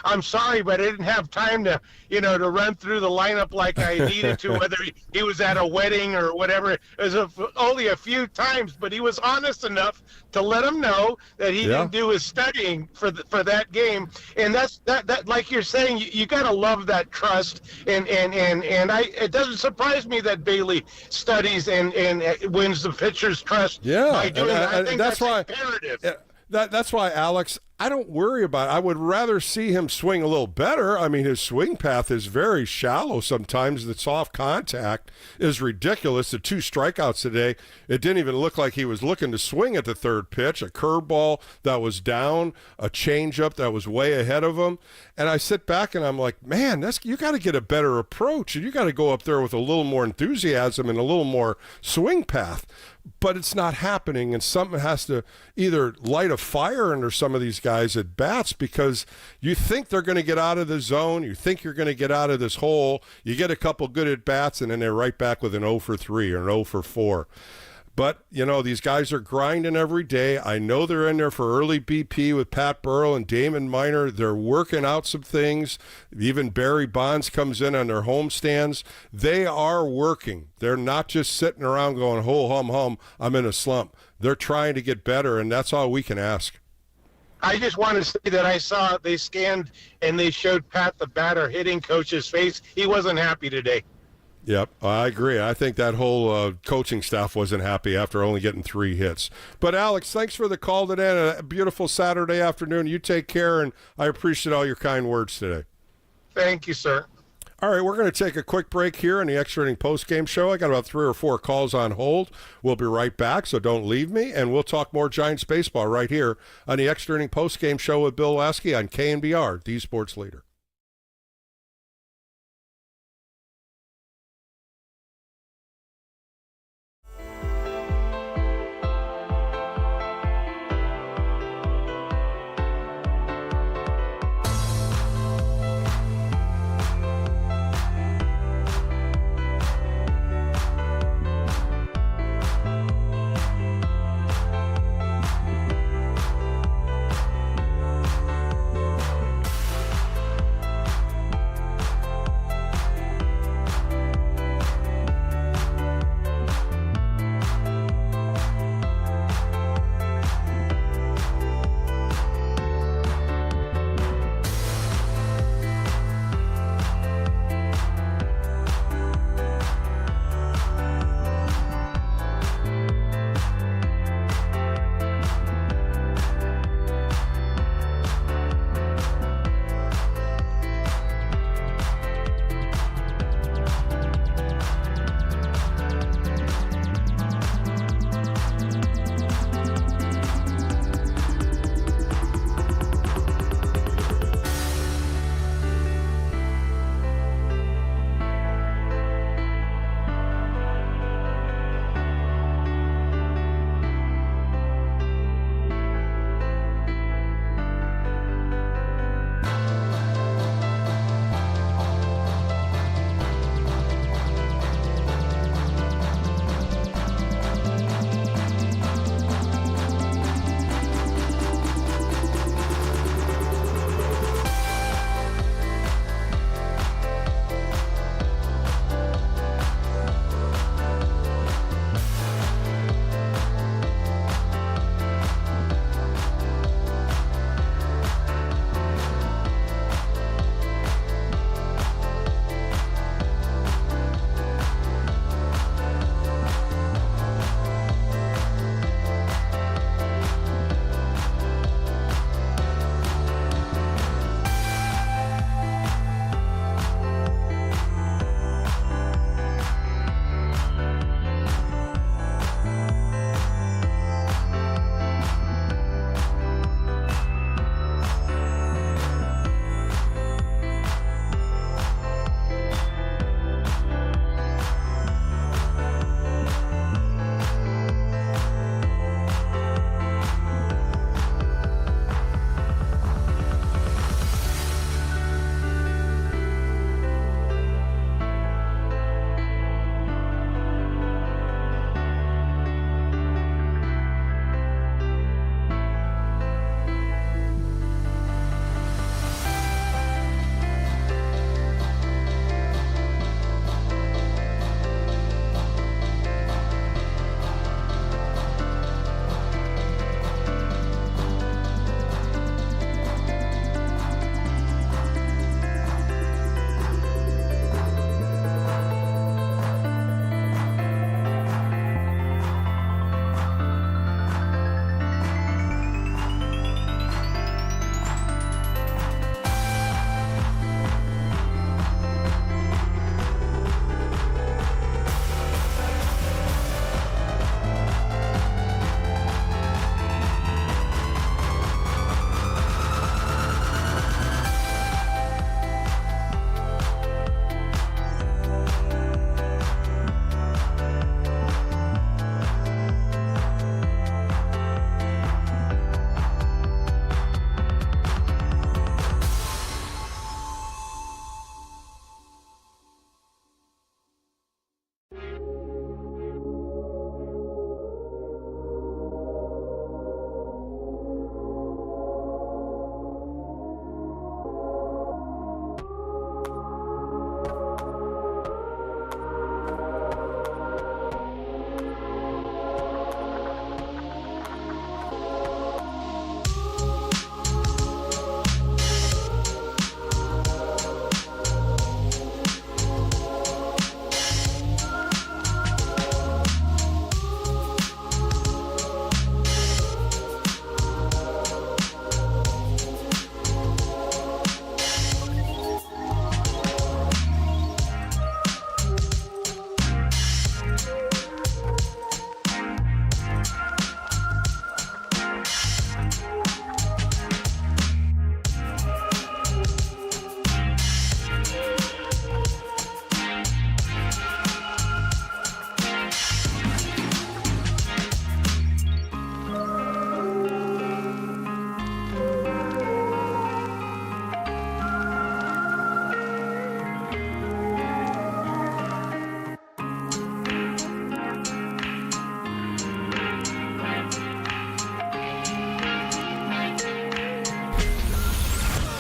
I'm sorry, but I didn't have time to, to run through the lineup like I needed to, whether he was at a wedding or whatever. It was only a few times, but he was honest enough to let him know that he didn't do his studying for that game. And that like you're saying, you got to love that trust. And it doesn't surprise me that Bailey studies and wins the pitcher's trust by doing that. I think that's imperative. That's why, Alex, I don't worry about it. I would rather see him swing a little better. I mean, his swing path is very shallow sometimes. The soft contact is ridiculous. The 2 strikeouts today, it didn't even look like he was looking to swing at the third pitch. A curveball that was down, a changeup that was way ahead of him. And I sit back and I'm like, man, you got to get a better approach. And you got to go up there with a little more enthusiasm and a little more swing path. But it's not happening, and something has to either light a fire under some of these guys at bats, because you think they're going to get out of the zone, you think you're going to get out of this hole, you get a couple good at bats, and then they're right back with an 0 for 3 or an 0 for 4. But, these guys are grinding every day. I know they're in there for early BP with Pat Burrell and Damon Minor. They're working out some things. Even Barry Bonds comes in on their homestands. They are working. They're not just sitting around going, ho, hum, hum, I'm in a slump. They're trying to get better, and that's all we can ask. I just want to say that I saw they scanned and they showed Pat, the batter, hitting coach's face. He wasn't happy today. Yep, I agree. I think that whole coaching staff wasn't happy after only getting 3 hits. But, Alex, thanks for the call today. A beautiful Saturday afternoon. You take care, and I appreciate all your kind words today. Thank you, sir. All right, we're going to take a quick break here in the Extra Inning Postgame Show. I got about 3 or 4 calls on hold. We'll be right back, so don't leave me, and we'll talk more Giants baseball right here on the Extra Inning Postgame Show with Bill Lasky on KNBR, the Sports Leader.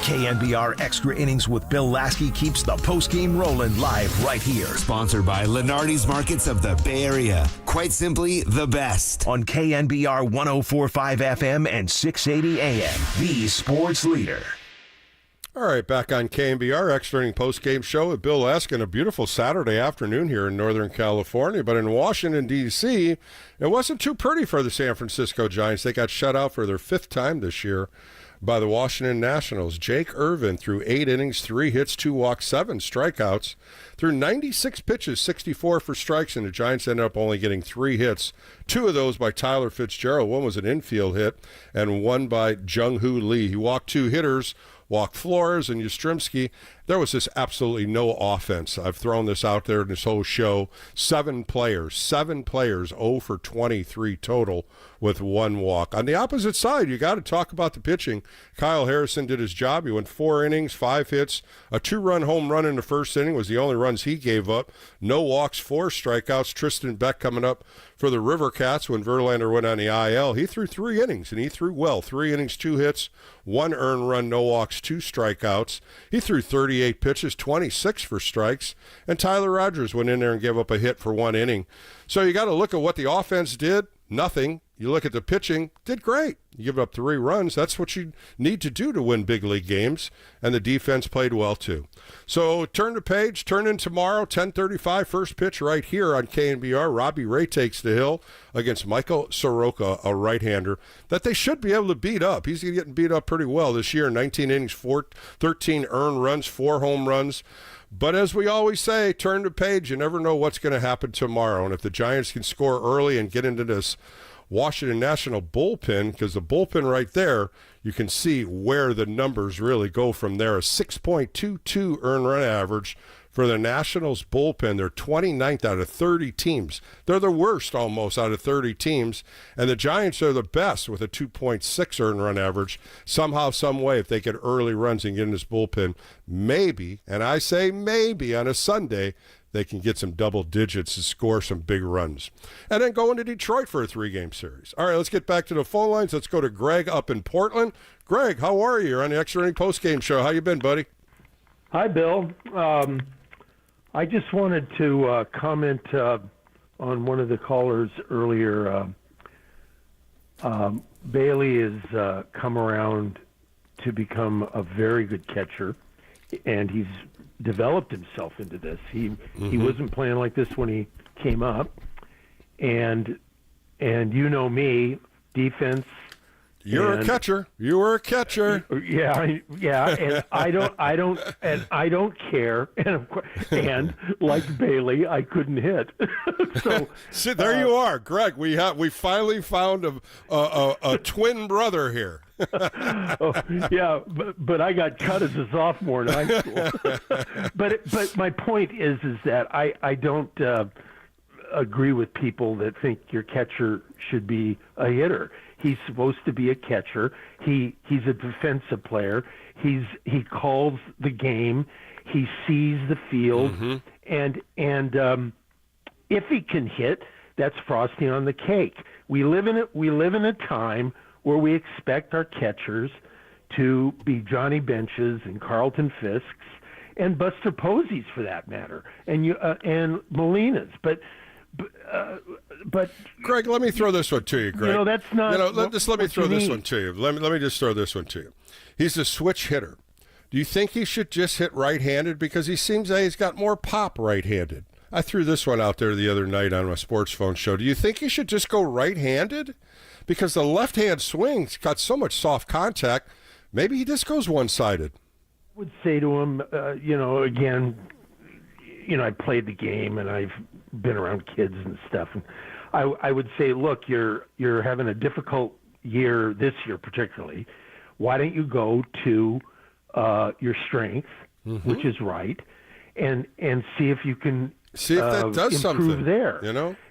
KNBR Extra Innings with Bill Lasky keeps the postgame rolling live right here. Sponsored by Lenardi's Markets of the Bay Area. Quite simply, the best. On KNBR 104.5 FM and 680 AM, the sports leader. All right, back on KNBR, Extra Inning Postgame Show with Bill Lasky. A beautiful Saturday afternoon here in Northern California. But in Washington, D.C., it wasn't too pretty for the San Francisco Giants. They got shut out for their 5th time this year by the Washington Nationals. Jake Irvin threw 8 innings, 3 hits, 2 walks, 7 strikeouts. Threw 96 pitches, 64 for strikes, and the Giants ended up only getting 3 hits. 2 of those by Tyler Fitzgerald. One was an infield hit, and one by Jung-Hoo Lee. He walked 2 hitters, walked Flores and Yastrzemski. There was just absolutely no offense. I've thrown this out there in this whole show. 7 players, 0 for 23 total with 1 walk. On the opposite side, you got to talk about the pitching. Kyle Harrison did his job. He went 4 innings, 5 hits. A 2-run home run in the first inning was the only runs he gave up. No walks, 4 strikeouts. Tristan Beck coming up for the River Cats when Verlander went on the IL. He threw 3 innings, and he threw well. 3 innings, 2 hits, 1 earned run, no walks, 2 strikeouts. He threw 38 pitches, 26 for strikes, and Tyler Rogers went in there and gave up a hit for 1 inning. So you got to look at what the offense did. Nothing. You look at the pitching, did great. You give up 3 runs. That's what you need to do to win big league games, and the defense played well too. So turn the page, turn in tomorrow, 10:35, first pitch right here on KNBR. Robbie Ray takes the hill against Michael Soroka, a right-hander that they should be able to beat up. He's getting beat up pretty well this year. 19 innings, 13 earned runs, 4 home runs. But as we always say, turn the page. You never know what's going to happen tomorrow. And if the Giants can score early and get into this Washington National bullpen, because the bullpen right there, you can see where the numbers really go from there. A 6.22 earned run average for the Nationals bullpen. They're 29th out of 30 teams. They're the worst almost out of 30 teams. And the Giants are the best with a 2.6 earned run average. Somehow, some way, if they get early runs and get in this bullpen, maybe, and I say maybe, on a Sunday, they can get some double digits to score some big runs. And then go into Detroit for a 3-game series. All right, let's get back to the phone lines. Let's go to Greg up in Portland. Greg, how are you? You're on the Extra Inning Postgame Show. How you been, buddy? Hi, Bill. I just wanted to comment on one of the callers earlier. Bailey has come around to become a very good catcher, and he's developed himself into this. He wasn't playing like this when he came up, and you know me, defense. You're a catcher. You were a catcher. Yeah, and I don't care. And like Bailey, I couldn't hit. So see, there you are, Greg. We finally found a twin brother here. Yeah, but I got cut as a sophomore in high school. But my point is that I don't agree with people that think your catcher should be a hitter. He's supposed to be a catcher. He's a defensive player. He calls the game. He sees the field, and if he can hit, that's frosting on the cake. We live in a time where we expect our catchers to be Johnny Benches and Carlton Fisks and Buster Posies, for that matter, and Molinas, but Greg, let me throw this one to you, Greg. That's not. Let me throw this one to you. Let me just throw this one to you. He's a switch hitter. Do you think he should just hit right-handed? Because he seems that he's got more pop right-handed. I threw this one out there the other night on my sports phone show. Do you think he should just go right-handed? Because the left-hand swing's got so much soft contact, maybe he just goes one-sided. I would say to him, again, I played the game and I've been around kids and stuff. And I would say, look, you're having a difficult year this year particularly. Why don't you go to your strength, which is right, and see if you can see if that does something there.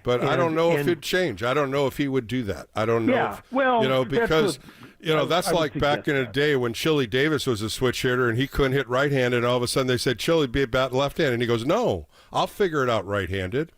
But I don't know if it'd change. I don't know if he would do that. I don't know. Yeah, because that's like back in the day when Chili Davis was a switch hitter and he couldn't hit right-handed, and all of a sudden they said Chili be about left-handed, and he goes, no, I'll figure it out right-handed.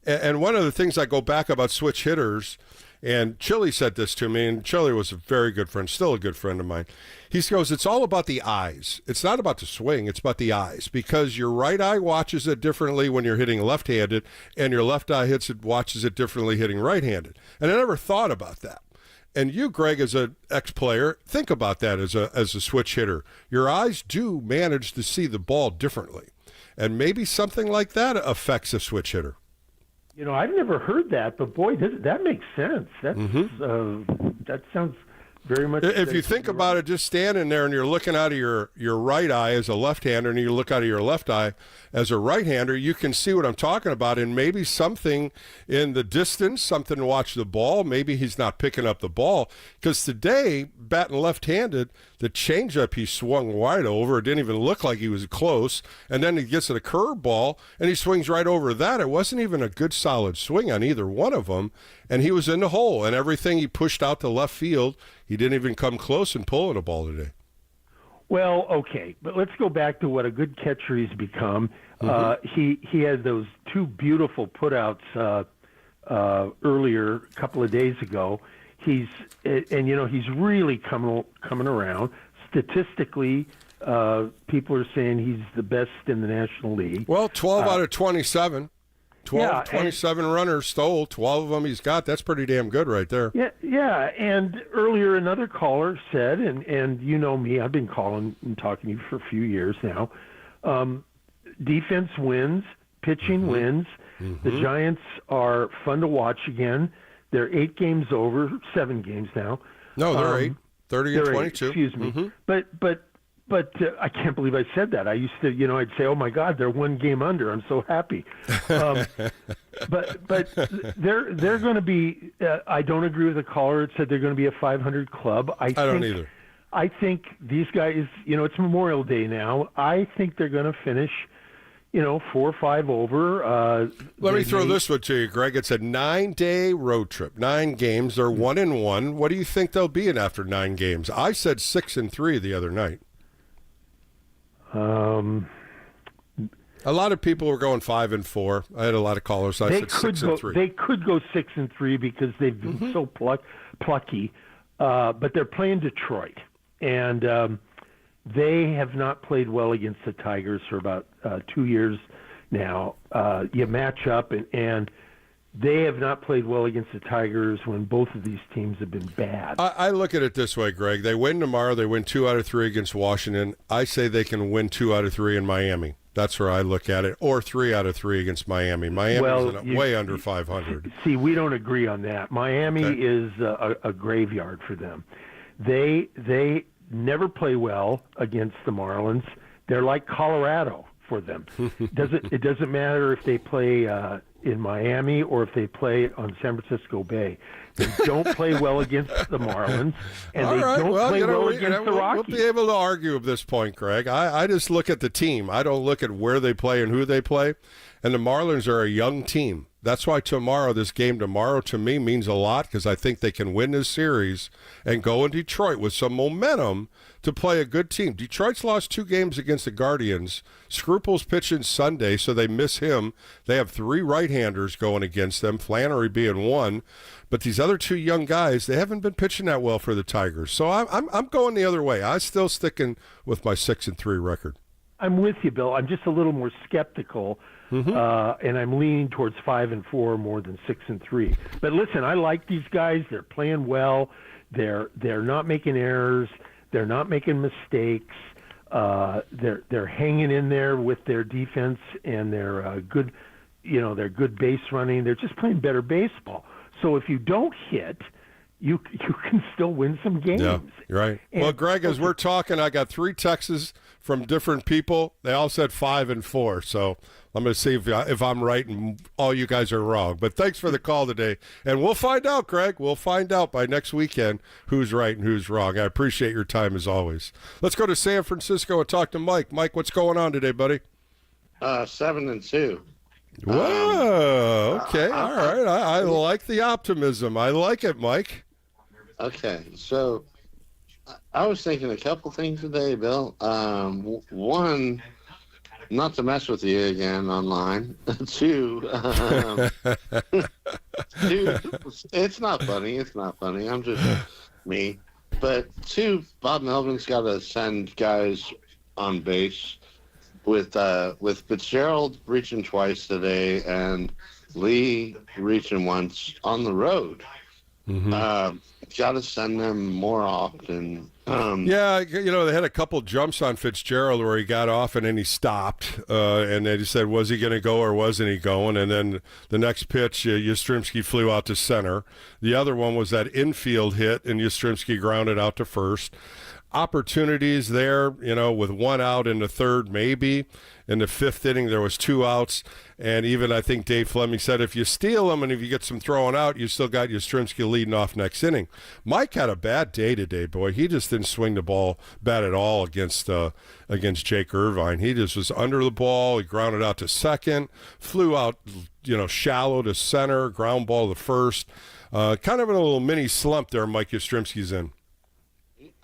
And one of the things I go back about switch hitters And Chili said this to me, and Chili was a very good friend, still a good friend of mine. He goes, it's all about the eyes. It's not about the swing, it's about the eyes, because your right eye watches it differently when you're hitting left-handed, and your left eye watches it differently hitting right-handed. And I never thought about that. And you, Greg, as an ex-player, think about that as a switch hitter. Your eyes do manage to see the ball differently. And maybe something like that affects a switch hitter. I've never heard that, but boy, that makes sense. That's that sounds very much. If you think about it, just standing there and you're looking out of your right eye as a left-hander, and you look out of your left eye as a right-hander, you can see what I'm talking about. And maybe something in the distance, something to watch the ball. Maybe he's not picking up the ball, because today, batting left-handed, the changeup he swung wide over. It didn't even look like he was close. And then he gets to the curveball, and he swings right over that. It wasn't even a good solid swing on either one of them. And he was in the hole. And everything he pushed out to left field, he didn't even come close in pulling a ball today. Well, okay, but let's go back to what a good catcher he's become. He had those two beautiful putouts earlier, a couple of days ago. He's really coming around. Statistically, people are saying he's the best in the National League. Well, 12 out of 27. 27 runners stole. 12 of them he's got. That's pretty damn good right there. Yeah. And earlier another caller said, and you know me, I've been calling and talking to you for a few years now, defense wins, pitching wins. The Giants are fun to watch again. They're 8 games over, 7 games now. No, they're 8. 30 and 22. Excuse me. But I can't believe I said that. I used to, I'd say, oh my God, they're 1 game under. I'm so happy. But they're going to be. I don't agree with the caller that said they're going to be a 500 club. I don't either. I think these guys. It's Memorial Day now. I think they're going to finish. 4 or 5 over. Let me throw this one to you, Greg. It's a 9-day road trip, 9 games. They're 1-1. What do you think they'll be in after 9 games? I said 6-3 the other night. A lot of people were going 5-4. I had a lot of callers. I said 6-3. They could go 6-3 because they've been so plucky. But they're playing Detroit, and they have not played well against the Tigers for about 2 years now. You match up, and they have not played well against the Tigers when both of these teams have been bad. I look at it this way, Greg. They win tomorrow. They win 2 out of 3 against Washington. I say they can win 2 out of 3 in Miami. That's where I look at it. Or 3 out of 3 against Miami. Miami's way under 500. See, we don't agree on that. Miami is a graveyard for them. They never play well against the Marlins. They're like Colorado for them. It doesn't matter if they play in Miami or if they play on San Francisco Bay. They don't play well against the Marlins, and they don't play well against the Rockies. We'll be able to argue at this point, Greg. I just look at the team. I don't look at where they play and who they play. And the Marlins are a young team. That's why this game tomorrow, to me, means a lot, because I think they can win this series and go in Detroit with some momentum to play a good team. Detroit's lost 2 games against the Guardians. Scruple's pitching Sunday, so they miss him. They have 3 right-handers going against them, Flannery being one. But these other 2 young guys, they haven't been pitching that well for the Tigers. So I'm going the other way. I'm still sticking with my 6-3 record. I'm with you, Bill. I'm just a little more skeptical. And I'm leaning towards 5-4 more than 6-3. But listen, I like these guys. They're playing well. They're not making errors. They're not making mistakes. They're hanging in there with their defense and their good, their good base running. They're just playing better baseball. So if you don't hit, you can still win some games. Yeah, you're right. Well, Greg, as we're talking, I got 3 texts from different people. They all said 5-4. So I'm going to see if I'm right and all you guys are wrong. But thanks for the call today. And we'll find out, Greg. We'll find out by next weekend who's right and who's wrong. I appreciate your time as always. Let's go to San Francisco and talk to Mike. Mike, what's going on today, buddy? 7-2. Whoa. Okay. All right. I like the optimism. I like it, Mike. Okay. So I was thinking a couple things today, Bill. One, not to mess with you again online. Two, two, it's not funny. It's not funny. I'm just me. But two, Bob Melvin's got to send guys on base with Fitzgerald reaching twice today and Lee reaching once on the road. Got to send them more often. Yeah, they had a couple jumps on Fitzgerald where he got off and then he stopped, and they just said, was he going to go or wasn't he going? And then the next pitch, Yastrzemski flew out to center. The other one was that infield hit, and Yastrzemski grounded out to first. Opportunities there, with one out in the third, maybe. In the fifth inning, there was 2 outs. And even I think Dave Fleming said if you steal them and if you get some throwing out, you still got Yastrzemski leading off next inning. Mike had a bad day today, boy. He just didn't swing the ball bad at all against Jake Irvine. He just was under the ball. He grounded out to second, flew out, shallow to center, ground ball to first. Kind of in a little mini slump there Mike Yastrzemski's in.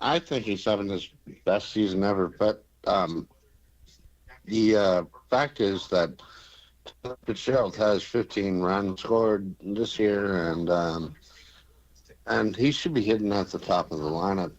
I think he's having his best season ever, but the fact is that Fitzgerald has 15 runs scored this year, and he should be hitting at the top of the lineup.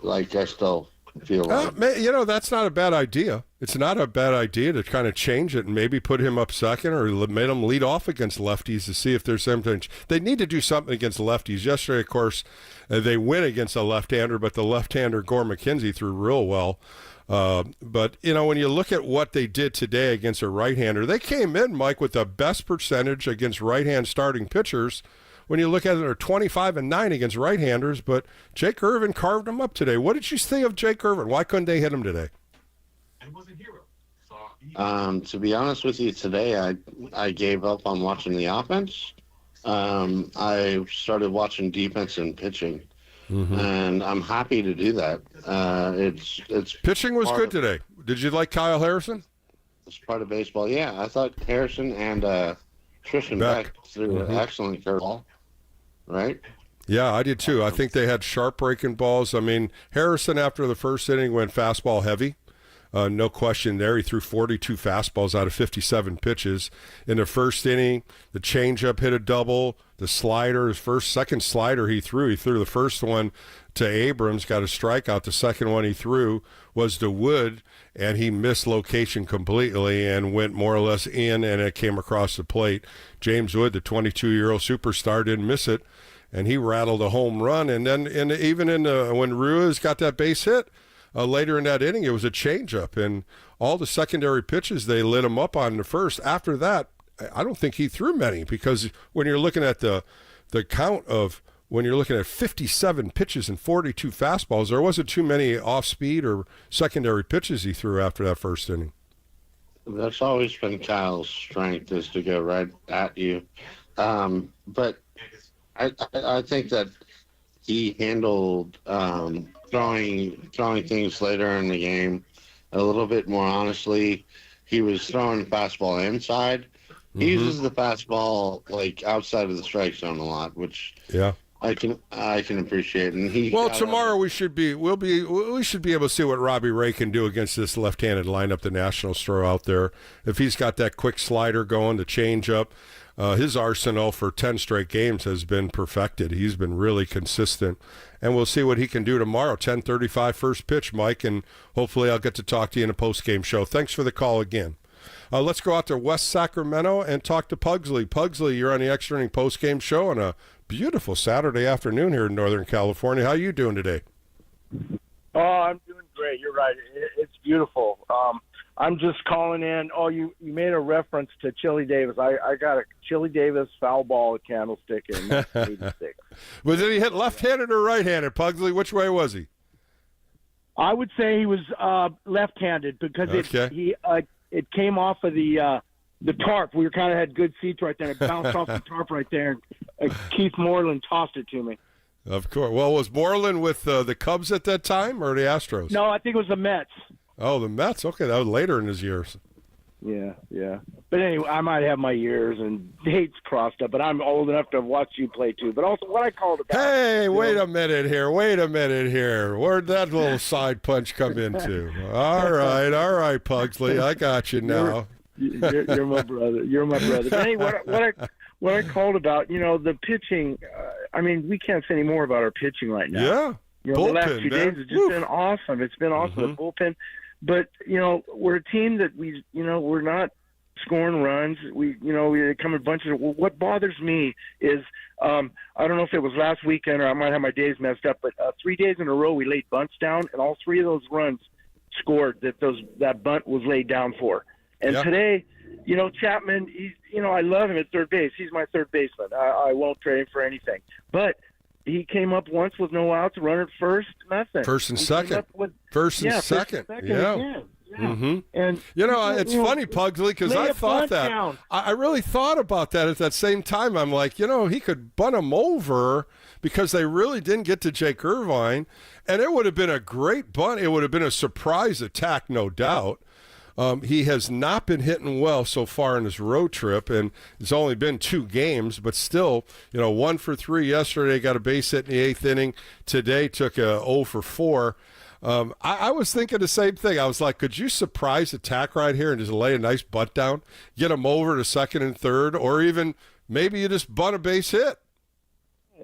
Like, I still feel like. That's not a bad idea. It's not a bad idea to kind of change it and maybe put him up second or made him lead off against lefties to see if there's something. They need to do something against lefties. Yesterday, of course, they win against a left-hander, but the left-hander Gore McKenzie threw real well. But, when you look at what they did today against a right-hander, they came in, Mike, with the best percentage against right-hand starting pitchers. When you look at it, they're 25-9 against right-handers, but Jake Irvin carved them up today. What did you think of Jake Irvin? Why couldn't they hit him today? To be honest with you, today I gave up on watching the offense. I started watching defense and pitching. And I'm happy to do that. It's pitching was good today. Did you like Kyle Harrison? It's part of baseball. Yeah, I thought Harrison and Tristan Beck threw an excellent curveball. Right? Yeah, I did too. I think they had sharp breaking balls. I mean, Harrison after the first inning went fastball heavy. No question there. He threw 42 fastballs out of 57 pitches. In the first inning, the changeup hit a double. The slider, second slider he threw the first one to Abrams, got a strikeout. The second one he threw was to Wood, and he missed location completely and went more or less in, and it came across the plate. James Wood, the 22-year-old superstar, didn't miss it, and he rattled a home run. And then when Ruiz got that base hit, later in that inning, it was a changeup, and all the secondary pitches they lit him up on the first. After that, I don't think he threw many, because when you're looking at the count of when you're looking at 57 pitches and 42 fastballs, there wasn't too many off-speed or secondary pitches he threw after that first inning. That's always been Kyle's strength, is to go right at you. But I think that he handled throwing things later in the game a little bit more honestly. He was throwing fastball inside. He uses the fastball like outside of the strike zone a lot, which I can appreciate. And tomorrow we should be able to see what Robbie Ray can do against this left-handed lineup the Nationals throw out there. If he's got that quick slider going, the changeup, his arsenal for 10 straight games has been perfected. He's been really consistent, and we'll see what he can do tomorrow. 10:35 first pitch, Mike, and hopefully I'll get to talk to you in a post-game show. Thanks for the call again. Let's go out to West Sacramento and talk to Pugsley. Pugsley, you're on the Extra Inning post-game show on a beautiful Saturday afternoon here in Northern California. How are you doing today? Oh, I'm doing great. You're right. It's beautiful. I'm just calling in. Oh, you made a reference to Chili Davis. I got a Chili Davis foul ball at Candlestick in 1986. Was he hit left-handed or right-handed, Pugsley? Which way was he? I would say he was left-handed because it came off of the tarp. We kind of had good seats right there. It bounced off the tarp right there. Keith Moreland tossed it to me. Of course. Well, was Moreland with the Cubs at that time or the Astros? No, I think it was the Mets. Oh, the Mets. Okay, that was later in his years. Yeah. But anyway, I might have my years and dates crossed up, but I'm old enough to have watched you play too. But also, what I called about. Hey, wait a minute here. Where'd that little side punch come into? All right, Pugsley, I got you now. You're my brother. You're my brother. But hey, what I called about, the pitching. I mean, we can't say any more about our pitching right now. Yeah. The last 2 days has just been awesome. It's been awesome. The bullpen. But, we're a team that we're not scoring runs. We come in bunches. What bothers me is, I don't know if it was last weekend or I might have my days messed up, but 3 days in a row we laid bunts down, and all 3 of those runs scored that bunt was laid down for. And today, Chapman, I love him at third base. He's my third baseman. I won't trade him for anything. But he came up once with no outs, runner at first, nothing. First and second. Second. Yeah. Again. Mm-hmm. And it's funny, Pugsley, because I thought that. I really thought about that at that same time. I'm like, he could bunt him over because they really didn't get to Jake Irvine, and it would have been a great bunt. It would have been a surprise attack, no doubt. He has not been hitting well so far in his road trip, and it's only been 2 games, but still, 1 for 3 yesterday, got a base hit in the 8th inning. Today took a 0 for 4. I was thinking the same thing. I was like, could you surprise attack right here and just lay a nice butt down, get him over to second and third, or even maybe you just bunt a base hit?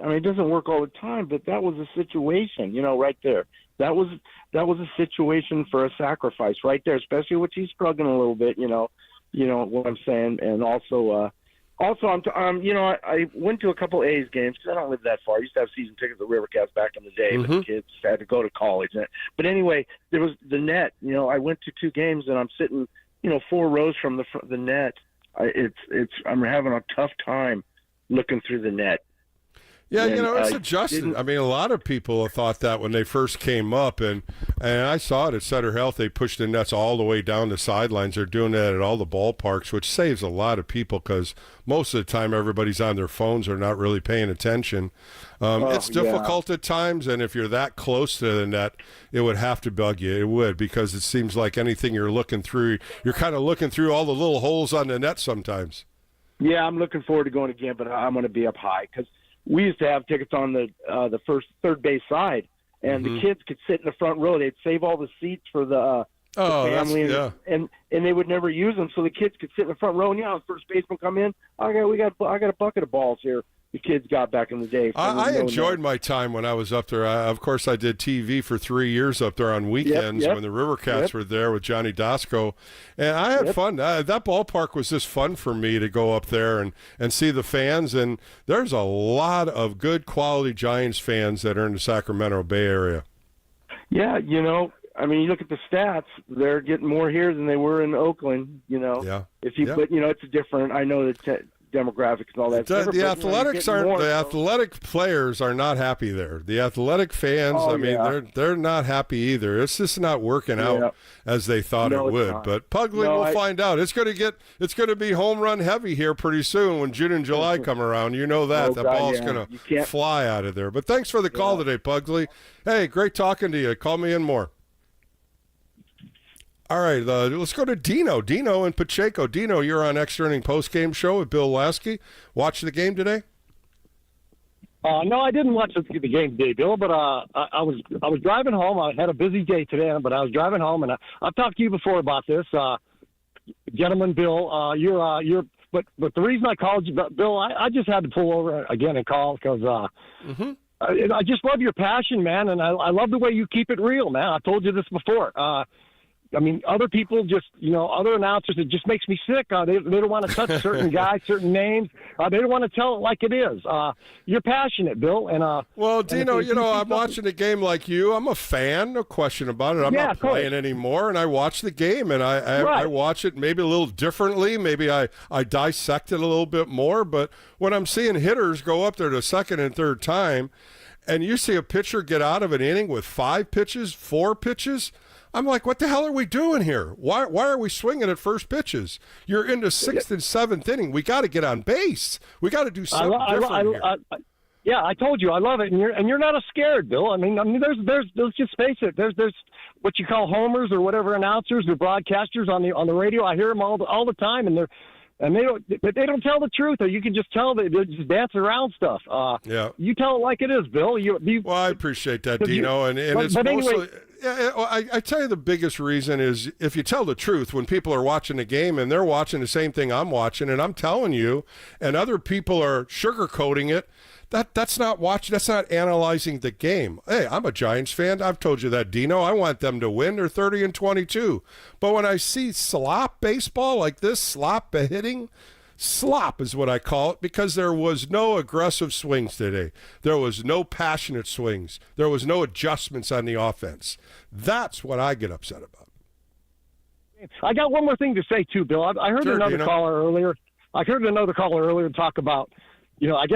I mean, it doesn't work all the time, but that was a situation, right there. That was a situation for a sacrifice right there, especially with he's struggling a little bit, you know what I'm saying. And also I went to a couple A's games because I don't live that far. I used to have season tickets at Rivercast back in the day, but the kids had to go to college. But anyway, there was the net. I went to 2 games and I'm sitting, 4 rows from the net. I'm having a tough time looking through the net. Yeah, it's adjusted. I mean, a lot of people have thought that when they first came up, and I saw it at Center Health. They pushed the nets all the way down the sidelines. They're doing that at all the ballparks, which saves a lot of people because most of the time everybody's on their phones or not really paying attention. It's difficult at times, and if you're that close to the net, it would have to bug you. It would, because it seems like anything you're looking through, you're kind of looking through all the little holes on the net sometimes. Yeah, I'm looking forward to going again, but I'm going to be up high because we used to have tickets on the third base side, and the kids could sit in the front row. They'd save all the seats for the family, and they would never use them, so the kids could sit in the front row. And the first baseman come in. I got a bucket of balls here. The kids got back in the day. I enjoyed my time when I was up there. Of course, I did TV for 3 years up there on weekends when the Rivercats were there with Johnny Dasco. And I had fun. That ballpark was just fun for me to go up there and see the fans. And there's a lot of good quality Giants fans that are in the Sacramento Bay Area. Yeah, I mean, you look at the stats; they're getting more here than they were in Oakland. Yeah. But it's different. I know that demographics and all that. The athletics aren't. The athletic players are not happy there. The athletic fans, they're not happy either. It's just not working out as they thought it would. Not. But Pugsley, we'll find out. It's going to be home run heavy here pretty soon when June and July come around. You know that the ball's going to fly out of there. But thanks for the call today, Pugsley. Hey, great talking to you. Call me in more. All right, let's go to Dino. Dino and Pacheco. Dino, you're on Extra Inning Postgame Show with Bill Lasky. Watch the game today? No, I didn't watch the game today, Bill. But I was driving home. I had a busy day today, but I was driving home, and I've talked to you before about this, gentleman, Bill. But the reason I called you, Bill, I just had to pull over again and call because I just love your passion, man, and I love the way you keep it real, man. I told you this before. I mean, other people just, other announcers, it just makes me sick. They don't want to touch certain guys, certain names. They don't want to tell it like it is. You're passionate, Bill. Well, Dino, I'm watching a game like you. I'm a fan, no question about it. I'm not playing anymore, and I watch the game, and I watch it maybe a little differently. Maybe I dissect it a little bit more. But when I'm seeing hitters go up there the second and third time, and you see a pitcher get out of an inning with 5 pitches, 4 pitches, I'm like, what the hell are we doing here? Why are we swinging at first pitches? You're into 6th and 7th inning. We got to get on base. We got to do something different here. Yeah, I told you I love it, and you're not scared, Bill. I mean, there's let's just face it. There's what you call homers or whatever announcers or broadcasters on the radio. I hear them all the time, and they don't tell the truth, or you can just tell they just dance around stuff. Yeah, you tell it like it is, Bill. Well, I appreciate that, Dino, and it's mostly. Anyway, I tell you the biggest reason is if you tell the truth when people are watching the game and they're watching the same thing I'm watching, and I'm telling you, and other people are sugarcoating it. That's not watching. That's not analyzing the game. Hey, I'm a Giants fan. I've told you that, Dino. I want them to win. They're 30-22. But when I see slop baseball like this, slop hitting, slop is what I call it, because there was no aggressive swings today. There was no passionate swings. There was no adjustments on the offense. That's what I get upset about. I got one more thing to say too, Bill. I heard another caller earlier. I heard another caller earlier talk about, I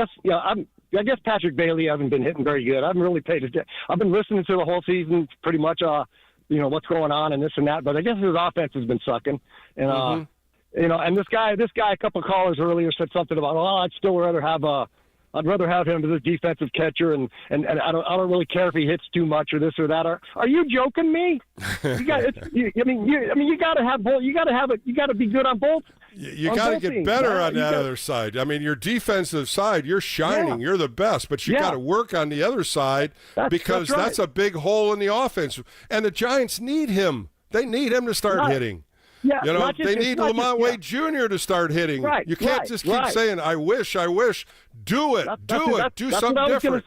guess Patrick Bailey hasn't been hitting very good. I haven't really paid attention. I've been listening to the whole season, pretty much, what's going on and this and that. But I guess his offense has been sucking. And and this guy, a couple of callers earlier said something about, I'd still rather have him as a defensive catcher, and I don't really care if he hits too much or this or that. Are you joking me? You got to have both. You got to have it. You got to be good on both. You got to get better on that other side. I mean, your defensive side, you're shining. Yeah. You're the best, but you got to work on the other side because that's a big hole in the offense. And the Giants need him. They need him to start hitting. Yeah, they need Lamont Wade Jr. to start hitting. Right, you can't just keep saying, I wish. Do it. Do something different.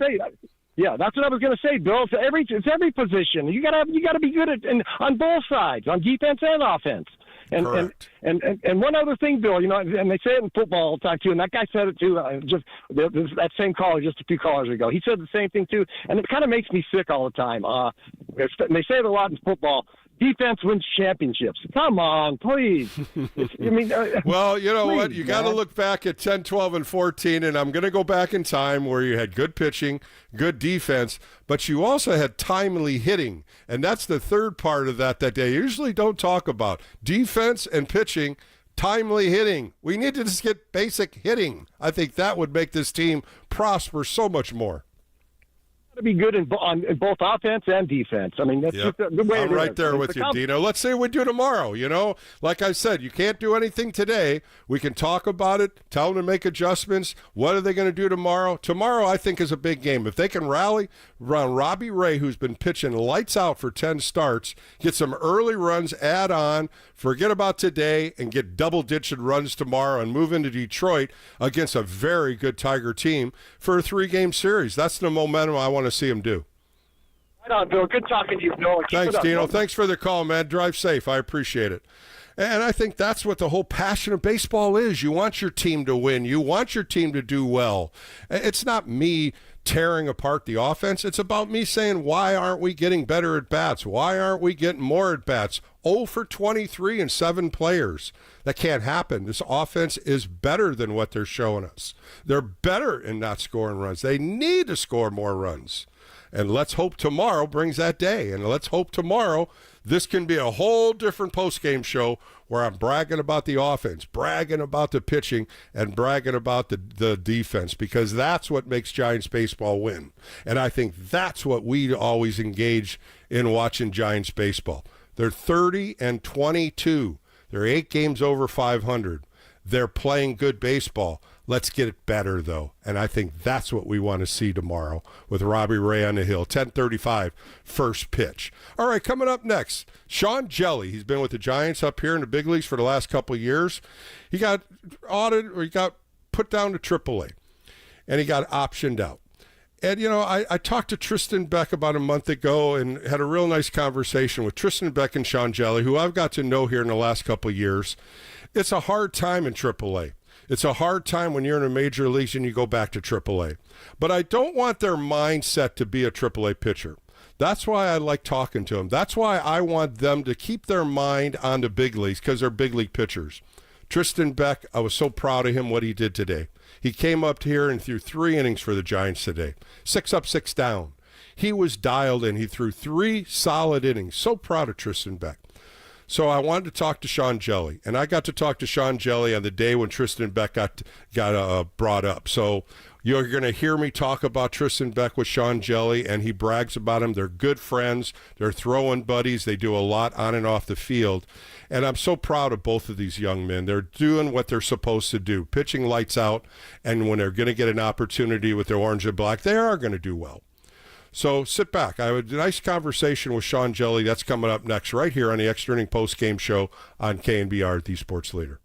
Yeah, that's what I was going to say, Bill. It's every position. You got to be good on both sides, on defense and offense. And one other thing, Bill, and they say it in football all the time too, and that guy said it too. That same caller just a few callers ago, he said the same thing too, and it kind of makes me sick all the time. They say it a lot in football. Defense wins championships. Come on, please. Well, you know what? You got to look back at 10, 12, and 14, and I'm going to go back in time where you had good pitching, good defense, but you also had timely hitting, and that's the third part of that they usually don't talk about. Defense and pitching, timely hitting. We need to just get basic hitting. I think that would make this team prosper so much more. To be good in both offense and defense. I mean, that's just the way it is. I'm right there with you, Dino. Let's see what we do tomorrow. Like I said, you can't do anything today. We can talk about it, tell them to make adjustments. What are they going to do tomorrow? Tomorrow, I think, is a big game. If they can rally around Robbie Ray, who's been pitching lights out for 10 starts, get some early runs, add on, forget about today, and get double-digit runs tomorrow and move into Detroit against a very good Tiger team for a 3-game series. That's the momentum I want to see him do. Right on, Bill. Good talking to you, Bill. Thanks, Dino. Thanks for the call, man. Drive safe. I appreciate it. And I think that's what the whole passion of baseball is. You want your team to win. You want your team to do well. It's not me tearing apart the offense. It's about me saying, why aren't we getting better at bats? Why aren't we getting more at bats? 0 for 23 and 7 players. That can't happen. This offense is better than what they're showing us. They're better in not scoring runs. They need to score more runs. And let's hope tomorrow brings that day. And let's hope tomorrow this can be a whole different postgame show where I'm bragging about the offense, bragging about the pitching, and bragging about the defense, because that's what makes Giants baseball win. And I think that's what we always engage in watching Giants baseball. They're 30-22. They're 8 games over 500. They're playing good baseball. Let's get it better, though. And I think that's what we want to see tomorrow with Robbie Ray on the hill. 10:35, first pitch. All right, coming up next, Sean Jelly. He's been with the Giants up here in the big leagues for the last couple of years. He got put down to AAA, and he got optioned out. And, I talked to Tristan Beck about a month ago and had a real nice conversation with Tristan Beck and Sean Jelly, who I've got to know here in the last couple of years. It's a hard time in AAA. It's a hard time when you're in a major league and you go back to AAA. But I don't want their mindset to be a AAA pitcher. That's why I like talking to them. That's why I want them to keep their mind on the big leagues, because they're big league pitchers. Tristan Beck, I was so proud of him, what he did today. He came up here and threw 3 innings for the Giants today. 6 up, 6 down. He was dialed in. He threw 3 solid innings. So proud of Tristan Beck. So I wanted to talk to Sean Jelly, and I got to talk to Sean Jelly on the day when Tristan Beck got brought up. So You're going to hear me talk about Tristan Beck with Sean Jelly, and he brags about him. They're good friends. They're throwing buddies. They do a lot on and off the field. And I'm so proud of both of these young men. They're doing what they're supposed to do, pitching lights out, and when they're going to get an opportunity with their orange and black, they are going to do well. So sit back. I had a nice conversation with Sean Jelly. That's coming up next right here on the Extra Inning Post-Game Show on KNBR, the Sports Leader.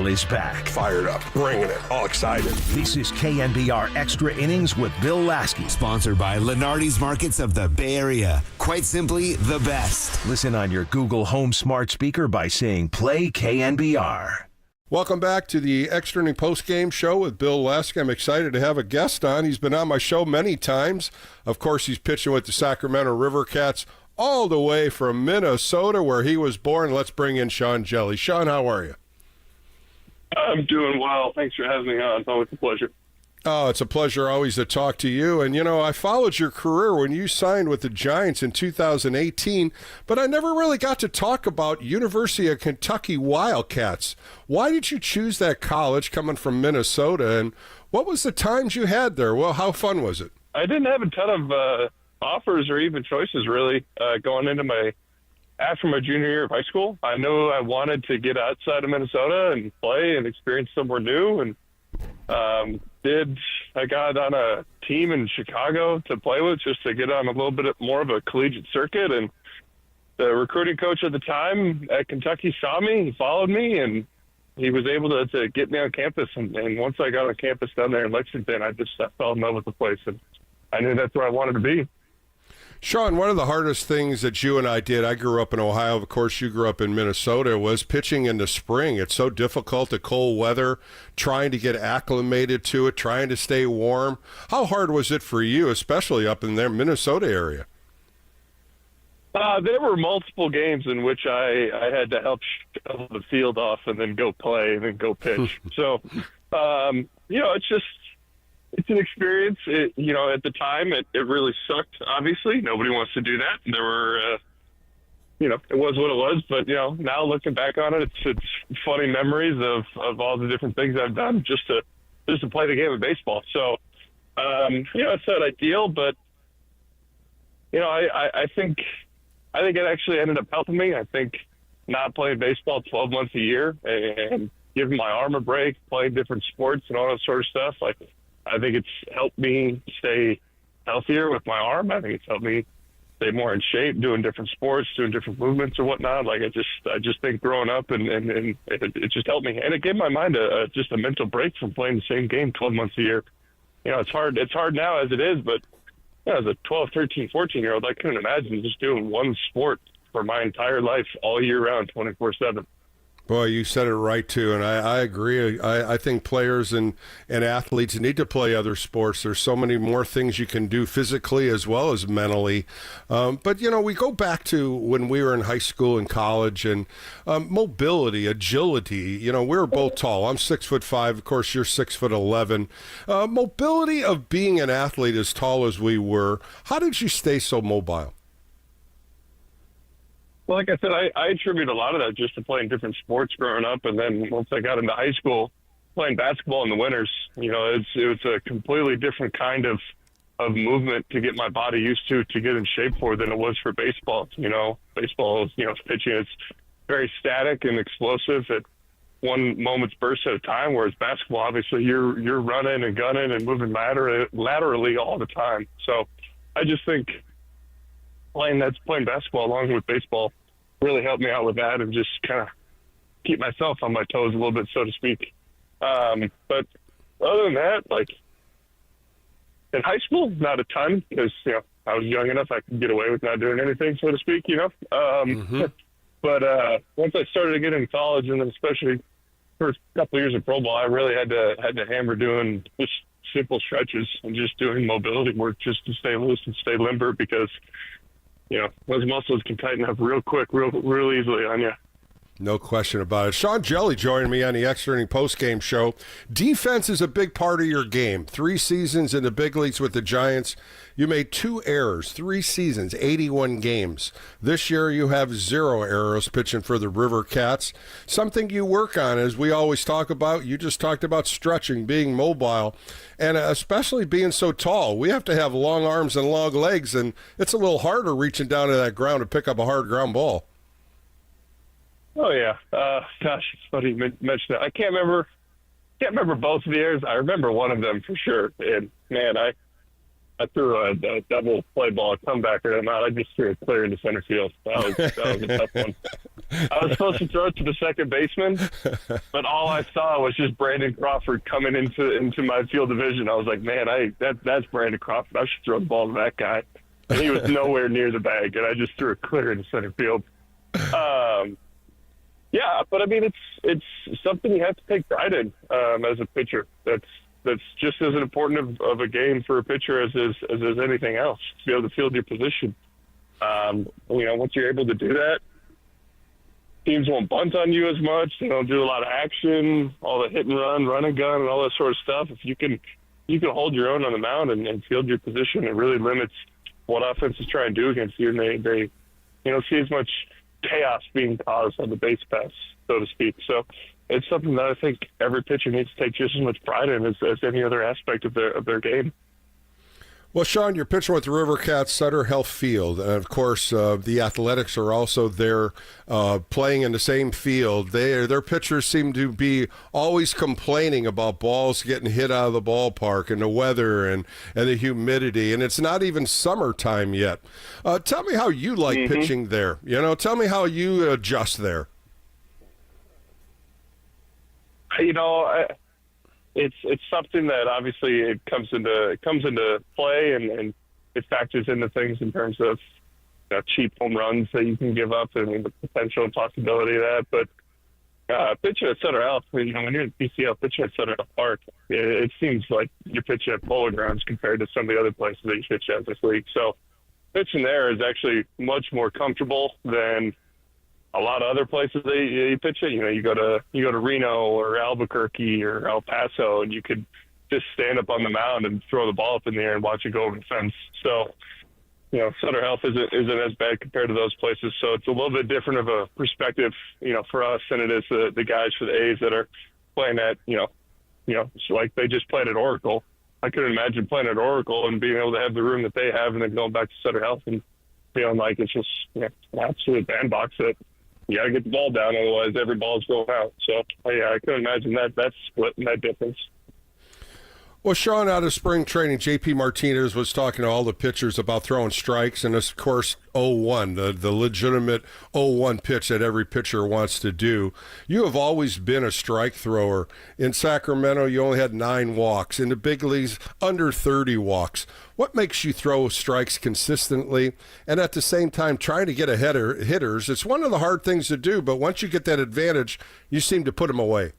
Bill is back. Fired up, bringing it, all excited. This is KNBR Extra Innings with Bill Lasky. Sponsored by Lenardi's Markets of the Bay Area. Quite simply, the best. Listen on your Google Home smart speaker by saying play KNBR. Welcome back to the Extra Inning Postgame Show with Bill Lasky. I'm excited to have a guest on. He's been on my show many times. Of course, he's pitching with the Sacramento River Cats all the way from Minnesota, where he was born. Let's bring in Sean Jelly. Sean, how are you? I'm doing well. Thanks for having me on. It's always a pleasure. Oh, it's a pleasure always to talk to you. And, you know, I followed your career when you signed with the Giants in 2018, but I never really got to talk about University of Kentucky Wildcats. Why did you choose that college coming from Minnesota, and what was the times you had there? Well, how fun was it? I didn't have a ton of offers or even choices, really, going into after my junior year of high school. I knew I wanted to get outside of Minnesota and play and experience somewhere new, and I got on a team in Chicago to play with just to get on a little bit more of a collegiate circuit. And the recruiting coach at the time at Kentucky saw me, he followed me, and he was able to get me on campus. And once I got on campus down there in Lexington, I fell in love with the place, and I knew that's where I wanted to be. Sean, one of the hardest things that you and I did, I grew up in Ohio, of course you grew up in Minnesota, was pitching in the spring. It's so difficult, the cold weather, trying to get acclimated to it, trying to stay warm. How hard was it for you, especially up in their Minnesota area? There were multiple games in which I had to help shovel the field off and then go play and then go pitch. So, it's an experience. At the time, it really sucked, obviously. Nobody wants to do that. There were, it was what it was. But, now looking back on it, it's funny memories of all the different things I've done just to play the game of baseball. So, it's not ideal, but, I think it actually ended up helping me. I think not playing baseball 12 months a year and giving my arm a break, playing different sports and all that sort of stuff, I think it's helped me stay healthier with my arm. I think it's helped me stay more in shape, doing different sports, doing different movements or whatnot. I just think growing up and it just helped me. And it gave my mind just a mental break from playing the same game 12 months a year. It's hard now as it is, but as a 12, 13, 14-year-old, I couldn't imagine just doing one sport for my entire life all year round, 24/7. Boy, you said it right, too, and I agree. I think players and athletes need to play other sports. There's so many more things you can do physically as well as mentally. But, we go back to when we were in high school and college, and mobility, agility. We were both tall. I'm 6'5". Of course, you're 6'11". Mobility of being an athlete as tall as we were, how did you stay so mobile? Well, like I said, I attribute a lot of that just to playing different sports growing up. And then once I got into high school, playing basketball in the winters, it was a completely different kind of movement to get my body used to get in shape for than it was for baseball. Baseball is, pitching, it's very static and explosive at one moment's burst at a time, whereas basketball, obviously, you're running and gunning and moving laterally all the time. So I just think playing basketball along with baseball really helped me out with that and just kind of keep myself on my toes a little bit, so to speak. But other than that, in high school, not a ton because, I was young enough I could get away with not doing anything, so to speak, But once I started to get in college, and then especially first couple of years of pro ball, I really had to hammer doing just simple stretches and just doing mobility work just to stay loose and stay limber because those muscles can tighten up real quick, real easily on you. No question about it. Sean Jelly joining me on the Extra Inning Postgame Show. Defense is a big part of your game. 3 seasons in the big leagues with the Giants. You made 2 errors, 3 seasons, 81 games. This year you have 0 errors pitching for the River Cats. Something you work on, as we always talk about. You just talked about stretching, being mobile, and especially being so tall. We have to have long arms and long legs, and it's a little harder reaching down to that ground to pick up a hard ground ball. Oh yeah, gosh, it's funny you mentioned that. I can't remember both of the errors. I remember one of them for sure. And man, I I threw a double play ball comebacker him out. I just threw it clear into center field. That was a tough one. I was supposed to throw it to the second baseman, but all I saw was just Brandon Crawford coming into my field of vision. I was like, man, that's Brandon Crawford. I should throw the ball to that guy. And he was nowhere near the bag, and I just threw it clear into center field. Yeah, but I mean, it's something you have to take pride in as a pitcher. That's just as important of a game for a pitcher as anything else. To be able to field your position. Once you're able to do that, teams won't bunt on you as much. They don't do a lot of action, all the hit and run and gun, and all that sort of stuff. If you can hold your own on the mound and field your position, it really limits what offenses try and do against you. And they don't see as much chaos being caused on the base pass, so to speak. So it's something that I think every pitcher needs to take just as much pride in as any other aspect of their game. Well, Sean, you're pitching with the River Cats Sutter Health Field, and of course, the Athletics are also there playing in the same field. Their pitchers seem to be always complaining about balls getting hit out of the ballpark and the weather and the humidity, and it's not even summertime yet. Tell me how you like pitching there. Tell me how you adjust there. It's something that obviously it comes into play and it factors into things in terms of cheap home runs that you can give up and the potential and possibility of that. But pitching at Sutter Health, when you're at PCL, pitching at Sutter Health Park, it seems like you're pitching at Polo Grounds compared to some of the other places that you pitch at this league. So pitching there is actually much more comfortable than a lot of other places that you pitch it. You go to Reno or Albuquerque or El Paso, and you could just stand up on the mound and throw the ball up in the air and watch it go over the fence. So, Sutter Health isn't as bad compared to those places. So it's a little bit different of a perspective, for us than it is the guys for the A's that are playing at, like they just played at Oracle. I couldn't imagine playing at Oracle and being able to have the room that they have and then going back to Sutter Health and feeling like it's just an absolute bandbox that you got to get the ball down, otherwise every ball's going out. So, I couldn't imagine that split and that difference. Well, Sean, out of spring training, J.P. Martinez was talking to all the pitchers about throwing strikes, and of course, 0-1, the legitimate 0-1 pitch that every pitcher wants to do. You have always been a strike thrower. In Sacramento, you only had 9 walks. In the big leagues, under 30 walks. What makes you throw strikes consistently and at the same time trying to get ahead of hitters? It's one of the hard things to do, but once you get that advantage, you seem to put them away.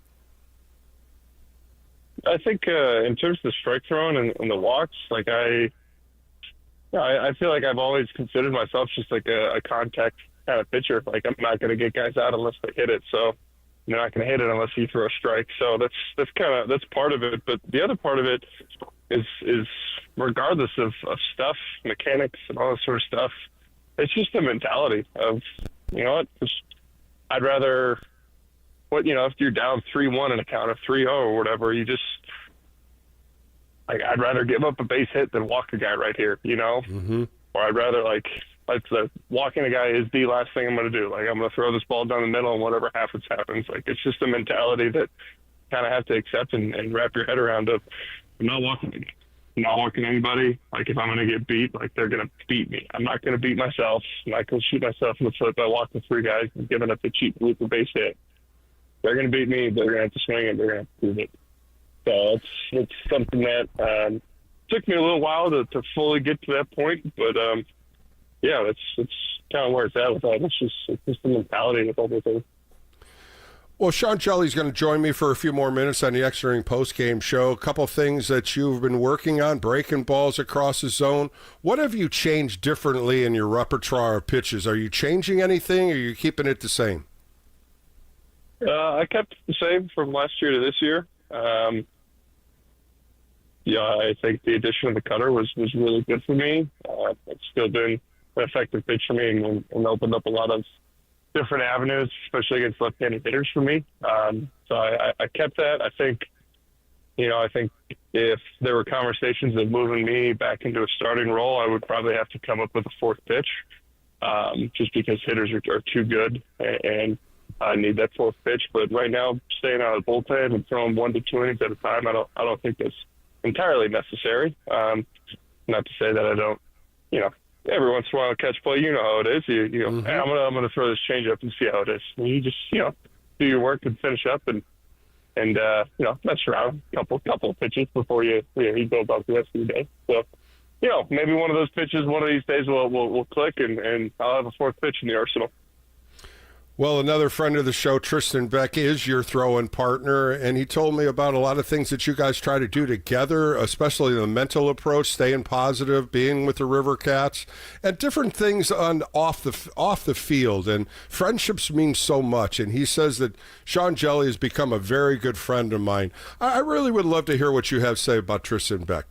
I think in terms of the strike throwing and the walks, like I feel like I've always considered myself just like a contact kind of pitcher. Like I'm not going to get guys out unless they hit it. So you're not going to hit it unless you throw a strike. So that's part of it. But the other part of it is regardless of stuff, mechanics and all that sort of stuff, it's just a mentality of, I'd rather, if you're down 3-1 in a count of 3-0 or whatever, you just, I'd rather give up a base hit than walk a guy right here, Mm-hmm. Or I'd rather walking a guy is the last thing I'm going to do. Like I'm going to throw this ball down the middle and whatever happens. Like it's just a mentality that kind of have to accept and wrap your head around of I'm not walking anybody. Like if I'm going to get beat, like they're going to beat me. I'm not going to beat myself. I'm not going to shoot myself in the foot by walking 3 guys and giving up a cheap blooper base hit. They're going to beat me. They're going to have to swing it. They're going to have to prove it. So it's something that took me a little while to fully get to that point. But, it's kind of where it's at with that. It's just the mentality with everything. Well, Sean Jelly's going to join me for a few more minutes on the Extra Inning Postgame Show. A couple things that you've been working on, breaking balls across the zone. What have you changed differently in your repertoire of pitches? Are you changing anything or are you keeping it the same? I kept it the same from last year to this year. I think the addition of the cutter was really good for me. It's still been an effective pitch for me and opened up a lot of different avenues, especially against left-handed hitters for me. So I kept that. I think if there were conversations of moving me back into a starting role, I would probably have to come up with a 4th pitch, just because hitters are too good and I need that 4th pitch. But right now, staying out of the bullpen and throwing 1 to 2 innings at a time, I don't think that's entirely necessary. not to say that I don't, every once in a while catch play, you know how it is. You go, hey, I'm gonna throw this change up and see how it is. And you just, do your work and finish up and mess around a couple of pitches before you go about the rest of the day. So, maybe one of those pitches one of these days will click and I'll have a fourth pitch in the arsenal. Well, another friend of the show, Tristan Beck, is your throw-in partner, and he told me about a lot of things that you guys try to do together, especially the mental approach, staying positive, being with the River Cats, and different things off the field. And friendships mean so much, and he says that Sean Jelly has become a very good friend of mine. I really would love to hear what you have to say about Tristan Beck.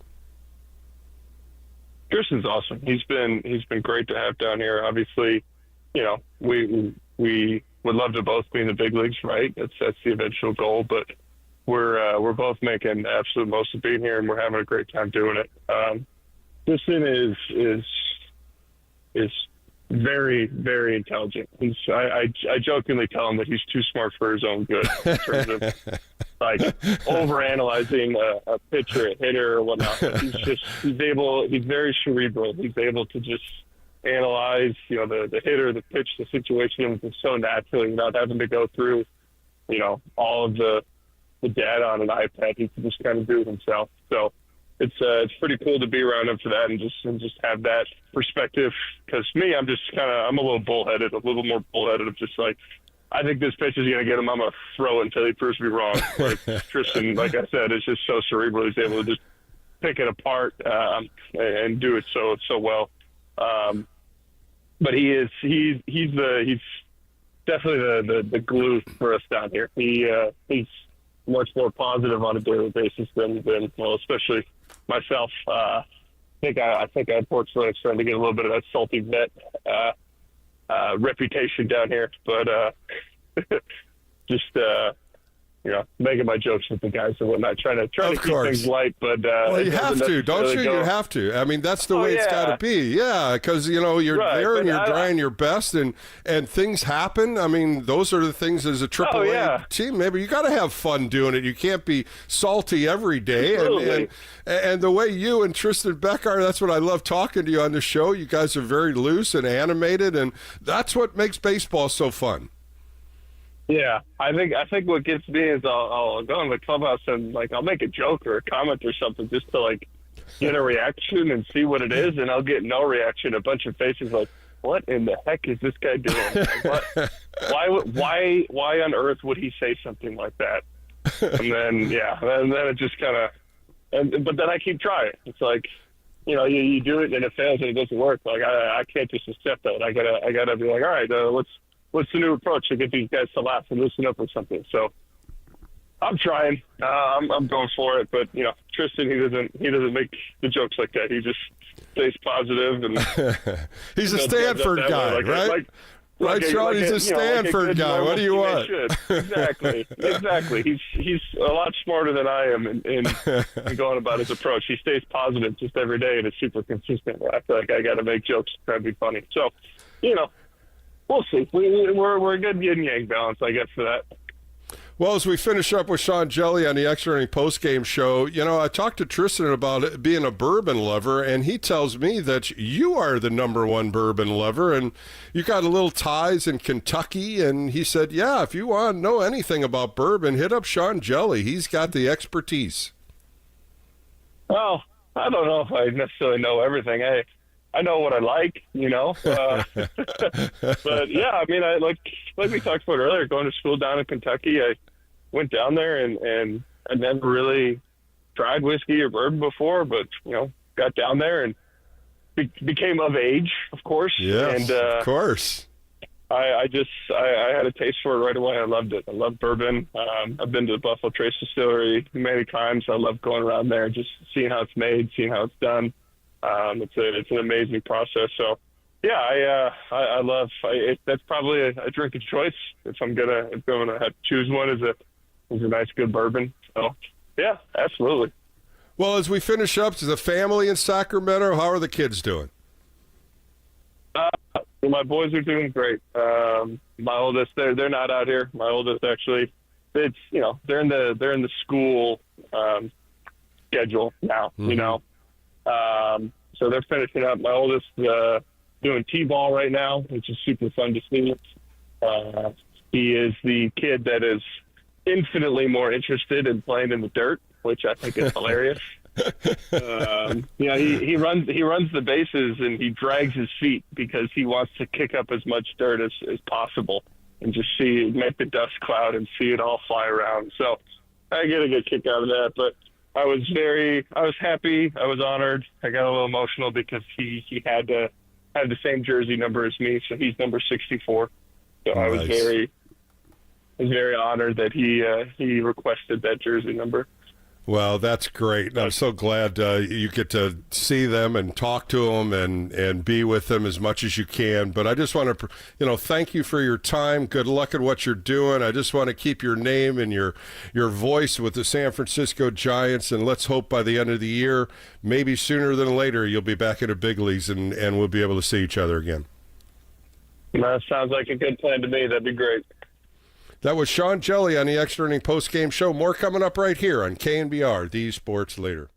Tristan's awesome. He's been great to have down here. Obviously, we would love to both be in the big leagues, right? That's the eventual goal, but we're both making the absolute most of being here, and we're having a great time doing it. Tristan is very, very intelligent. I jokingly tell him that he's too smart for his own good in terms of like overanalyzing a pitcher, a hitter, or whatnot. He's very cerebral. He's able to just analyze, the hitter, the pitch, the situation so naturally without having to go through, all of the data on an iPad. He can just kind of do it himself. So it's pretty cool to be around him for that and just have that perspective. Because me, I'm a little bullheaded, a little more bullheaded of just like, I think this pitch is going to get him. I'm going to throw it until he proves me wrong. Like Tristan, like I said, is just so cerebral. He's able to just pick it apart and do it so well. But he's definitely the glue for us down here. He's much more positive on a daily basis than especially myself. I think unfortunately I'm starting to get a little bit of that salty vet reputation down here, but just making my jokes with the guys and whatnot, trying to keep things light. But well, you have to, don't you? You have to. I mean, that's the way it's got to be. Yeah, because you're right, there and you're trying your best, and things happen. I mean, those are the things as a AAA team. Maybe you got to have fun doing it. You can't be salty every day. And the way you and Tristan Beck are, that's what I love talking to you on the show. You guys are very loose and animated, and that's what makes baseball so fun. Yeah, I think what gets me is I'll go in the clubhouse and I'll make a joke or a comment or something just to get a reaction and see what it is, and I'll get no reaction. A bunch of faces like, what in the heck is this guy doing? Why on earth would he say something like that? And then and then it just kind of, but then I keep trying. It's like, you do it and it fails and it doesn't work. I can't just accept that. I gotta be like, all right, what's the new approach to get these guys to laugh and listen up or something? So I'm trying. I'm going for it. But Tristan, he doesn't make the jokes like that. He just stays positive and he's a Stanford guy, right? Right, Sean. He's a Stanford guy. What do you want? Exactly. He's a lot smarter than I am in going about his approach. He stays positive just every day and is super consistent. I feel like I got to make jokes to try to be funny. So, we'll see. We're a good yin yang balance, I guess, for that. Well, as we finish up with Sean Jelly on the Extra Inning Postgame show, I talked to Tristan about it being a bourbon lover, and he tells me that you are the number one bourbon lover, and you got a little ties in Kentucky, and he said, yeah, if you want to know anything about bourbon, hit up Sean Jelly. He's got the expertise. Well, I don't know if I necessarily know everything. I know what I like, but yeah, I mean, like we talked about earlier, going to school down in Kentucky, I went down there and I never really tried whiskey or bourbon before, but, got down there and became of age, of course. Yes, and, of course. I had a taste for it right away. I loved it. I love bourbon. I've been to the Buffalo Trace Distillery many times. I love going around there, just seeing how it's made, seeing how it's done. It's an amazing process. So, yeah, I love. That's probably a drink of choice if I'm gonna have to choose one. Is a nice good bourbon. So, yeah, absolutely. Well, as we finish up, to the family in Sacramento, how are the kids doing? My boys are doing great. My oldest, they're not out here. My oldest actually, they're in the school schedule now. So they're finishing up. My oldest doing T-ball right now, which is super fun to see. He is the kid that is infinitely more interested in playing in the dirt, which I think is hilarious. He runs the bases and he drags his feet because he wants to kick up as much dirt as possible and just make the dust cloud and see it all fly around. So I get a good kick out of that. But I was happy, I was honored. I got a little emotional because he had to have the same jersey number as me, so he's number 64. So I was very honored that he requested that jersey number. Well, that's great. And I'm so glad you get to see them and talk to them and be with them as much as you can. But I just want to, thank you for your time. Good luck at what you're doing. I just want to keep your name and your voice with the San Francisco Giants. And let's hope by the end of the year, maybe sooner than later, you'll be back in the big leagues and we'll be able to see each other again. That sounds like a good plan to me. That'd be great. That was Sean Jelly on the Extra Inning Postgame Show. More coming up right here on KNBR, the Sports Leader.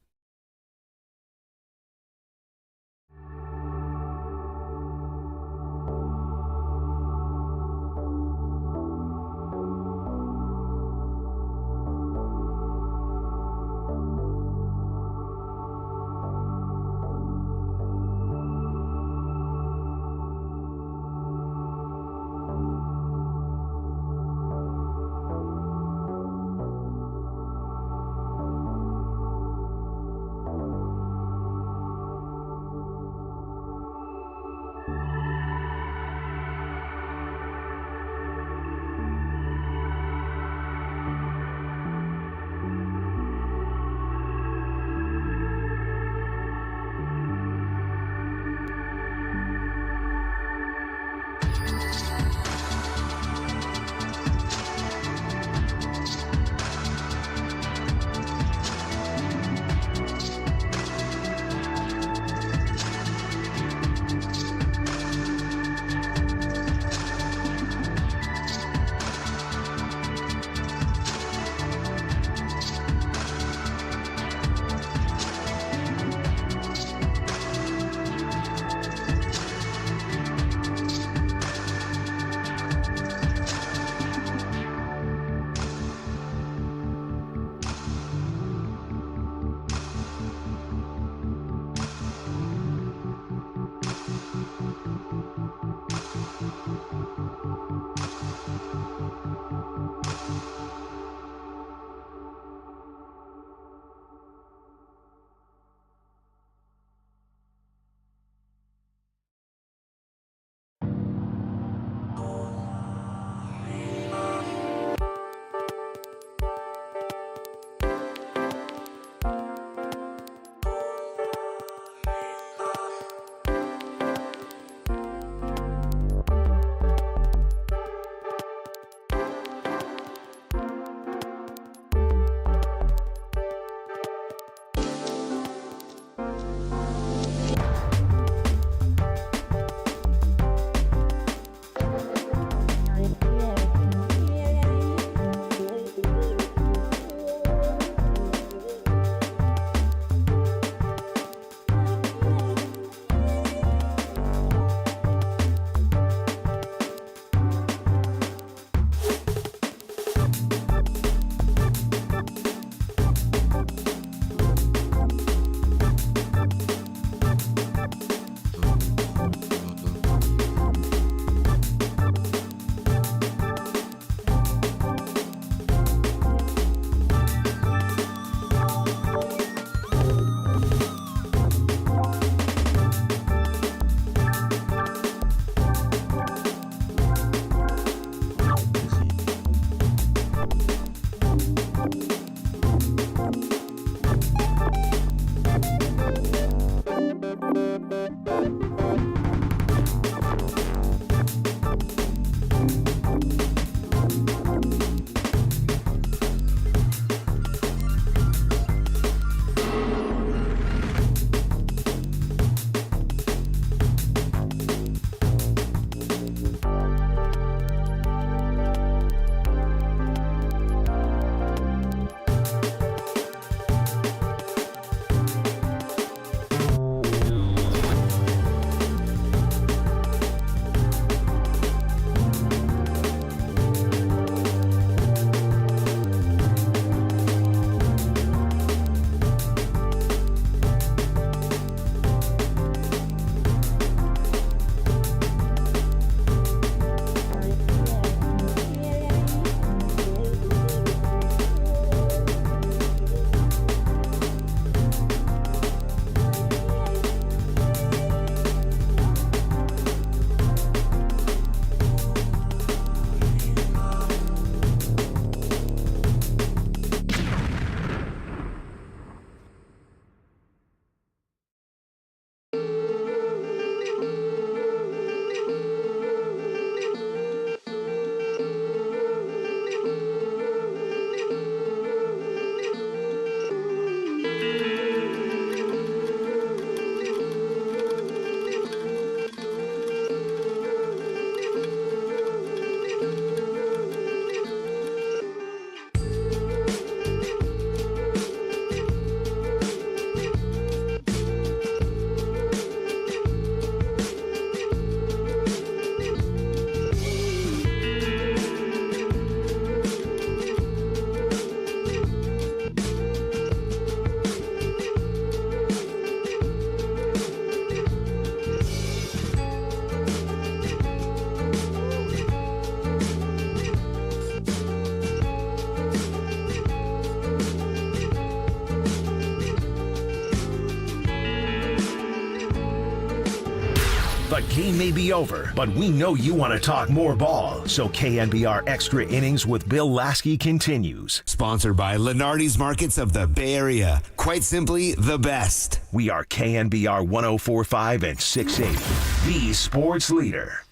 The game may be over, but we know you want to talk more ball. So KNBR Extra Innings with Bill Lasky continues. Sponsored by Lenardi's Markets of the Bay Area. Quite simply, the best. We are KNBR 104.5 and 680, the sports leader.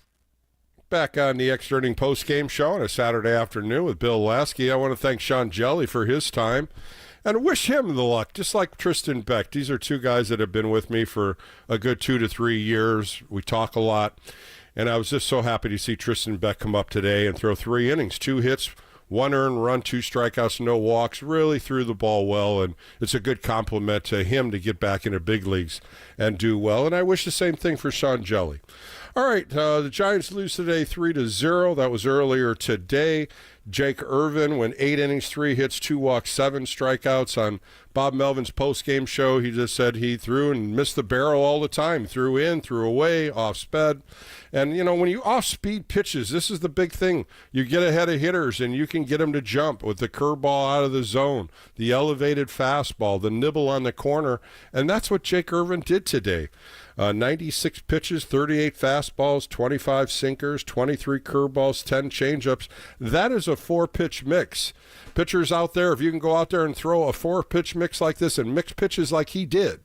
Back on the Extra Inning Post-Game Show on a Saturday afternoon with Bill Lasky. I want to thank Sean Jelly for his time and wish him the luck, just like Tristan Beck. These are two guys that have been with me for a good 2 to 3 years. We talk a lot, and I was just so happy to see Tristan Beck come up today and throw 3 innings, 2 hits, 1 earned run, 2 strikeouts, no walks. Really threw the ball well, and it's a good compliment to him to get back into big leagues and do well. And I wish the same thing for Sean Jelly. All right, the Giants lose today 3-0. That was earlier today. Jake Irvin went 8 innings, 3 hits, 2 walks, 7 strikeouts. On Bob Melvin's post-game show, he just said he threw and missed the barrel all the time. Threw in, threw away, off-sped. And, you know, when you off-speed pitches, this is the big thing. You get ahead of hitters, and you can get them to jump with the curveball out of the zone, the elevated fastball, the nibble on the corner. And that's what Jake Irvin did today. 96 pitches, 38 fastballs, 25 sinkers, 23 curveballs, 10 changeups. That is a 4-pitch mix. Pitchers out there, if you can go out there and throw a 4-pitch mix like this and mix pitches like he did,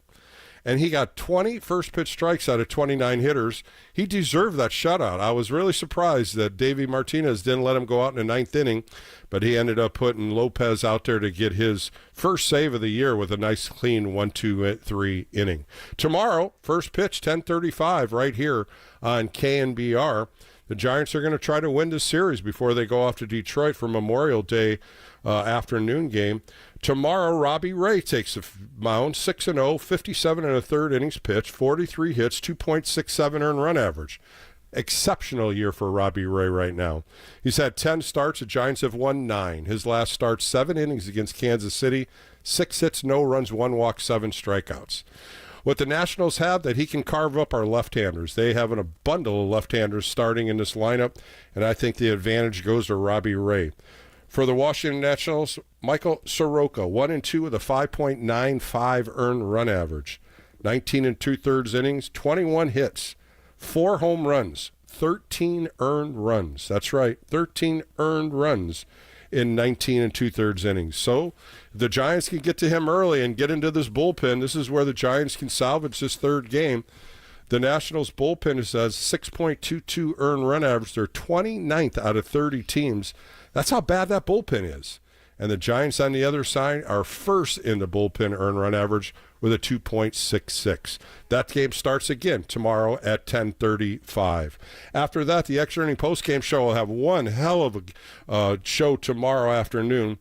and he got 20 first-pitch strikes out of 29 hitters, he deserved that shutout. I was really surprised that Davey Martinez didn't let him go out in the 9th inning, but he ended up putting Lopez out there to get his first save of the year with a nice, clean 1-2-3 inning. Tomorrow, first pitch, 10:35, right here on KNBR. The Giants are going to try to win this series before they go off to Detroit for Memorial Day afternoon game. Tomorrow, Robbie Ray takes the mound, 6-0, 57 1/3 innings pitched, 43 hits, 2.67 earned run average. Exceptional year for Robbie Ray right now. He's had 10 starts. The Giants have won 9. His last start, 7 innings against Kansas City, 6 hits, no runs, 1 walk, 7 strikeouts. What the Nationals have that he can carve up are left-handers. They have a bundle of left-handers starting in this lineup, and I think the advantage goes to Robbie Ray. For the Washington Nationals, Michael Soroka, 1-2 with a 5.95 earned run average. 19 2/3 innings, 21 hits, 4 home runs, 13 earned runs. That's right, 13 earned runs in 19 2/3 innings. So if the Giants can get to him early and get into this bullpen, this is where the Giants can salvage this third game. The Nationals bullpen has 6.22 earned run average. They're 29th out of 30 teams. That's how bad that bullpen is. And the Giants on the other side are first in the bullpen earned run average with a 2.66. That game starts again tomorrow at 10:35. After that, the Extra Inning Postgame Show will have one hell of a show tomorrow afternoon.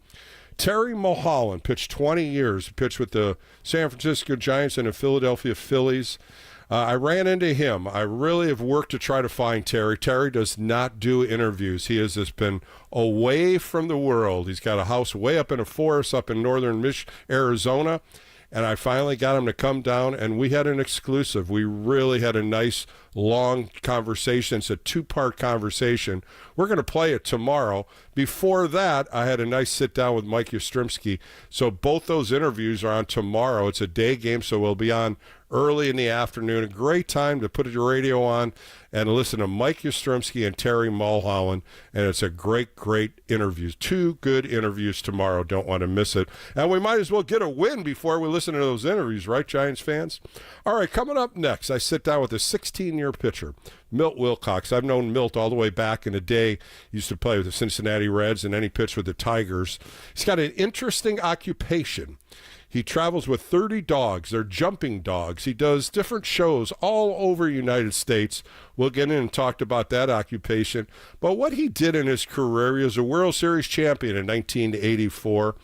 Terry Mulholland pitched 20 years, pitched with the San Francisco Giants and the Philadelphia Phillies. I ran into him. I really have worked to try to find Terry. Terry does not do interviews. He has just been away from the world. He's got a house way up in a forest up in northern Arizona, and I finally got him to come down, and we had an exclusive. We really had a nice, long conversation. It's a 2-part conversation. We're going to play it tomorrow. Before that, I had a nice sit-down with Mike Yastrzemski. So both those interviews are on tomorrow. It's a day game, so we'll be on early in the afternoon. A great time to put your radio on and listen to Mike Yastrzemski and Terry Mulholland. And it's a great, great interview. 2 good interviews tomorrow. Don't want to miss it. And we might as well get a win before we listen to those interviews, right, Giants fans? All right, coming up next, I sit down with a 16-year pitcher, Milt Wilcox. I've known Milt all the way back in the day. He used to play with the Cincinnati Reds, and then he pitched with the Tigers. He's got an interesting occupation. He travels with 30 dogs. They're jumping dogs. He does different shows all over the United States. We'll get in and talk about that occupation. But what he did in his career, he was a World Series champion in 1984.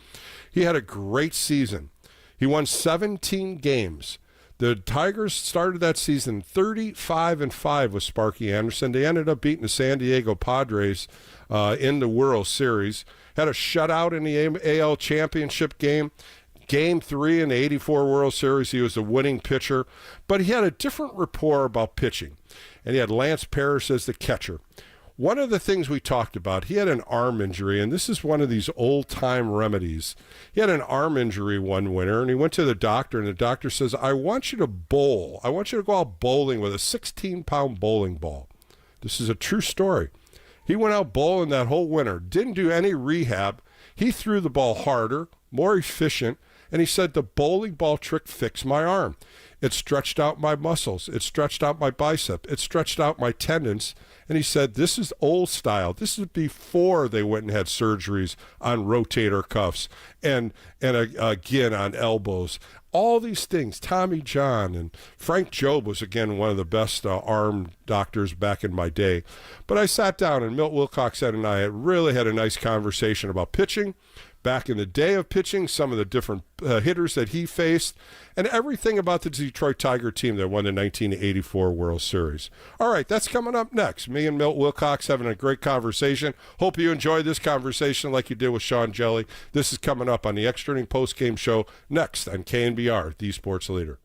He had a great season. He won 17 games. The Tigers started that season 35-5 with Sparky Anderson. They ended up beating the San Diego Padres in the World Series. Had a shutout in the AL Championship game. Game 3 in the 84 World Series, he was a winning pitcher. But he had a different rapport about pitching. And he had Lance Parrish as the catcher. One of the things we talked about, he had an arm injury, and this is one of these old-time remedies. He had an arm injury one winter, and he went to the doctor, and the doctor says, I want you to bowl. I want you to go out bowling with a 16-pound bowling ball. This is a true story. He went out bowling that whole winter, didn't do any rehab. He threw the ball harder, more efficient, and he said the bowling ball trick fixed my arm. It stretched out my muscles. It stretched out my bicep. It stretched out my tendons. And he said, this is old style. This is before they went and had surgeries on rotator cuffs and again on elbows. All these things. Tommy John and Frank Jobe was, again, one of the best arm doctors back in my day. But I sat down, and Milt Wilcox and I really had a nice conversation about pitching, back in the day of pitching, some of the different hitters that he faced, and everything about the Detroit Tiger team that won the 1984 World Series. All right, that's coming up next. Me and Milt Wilcox having a great conversation. Hope you enjoyed this conversation like you did with Sean Jelly. This is coming up on the Extra Inning Postgame Show next on KNBR, the Sports Leader.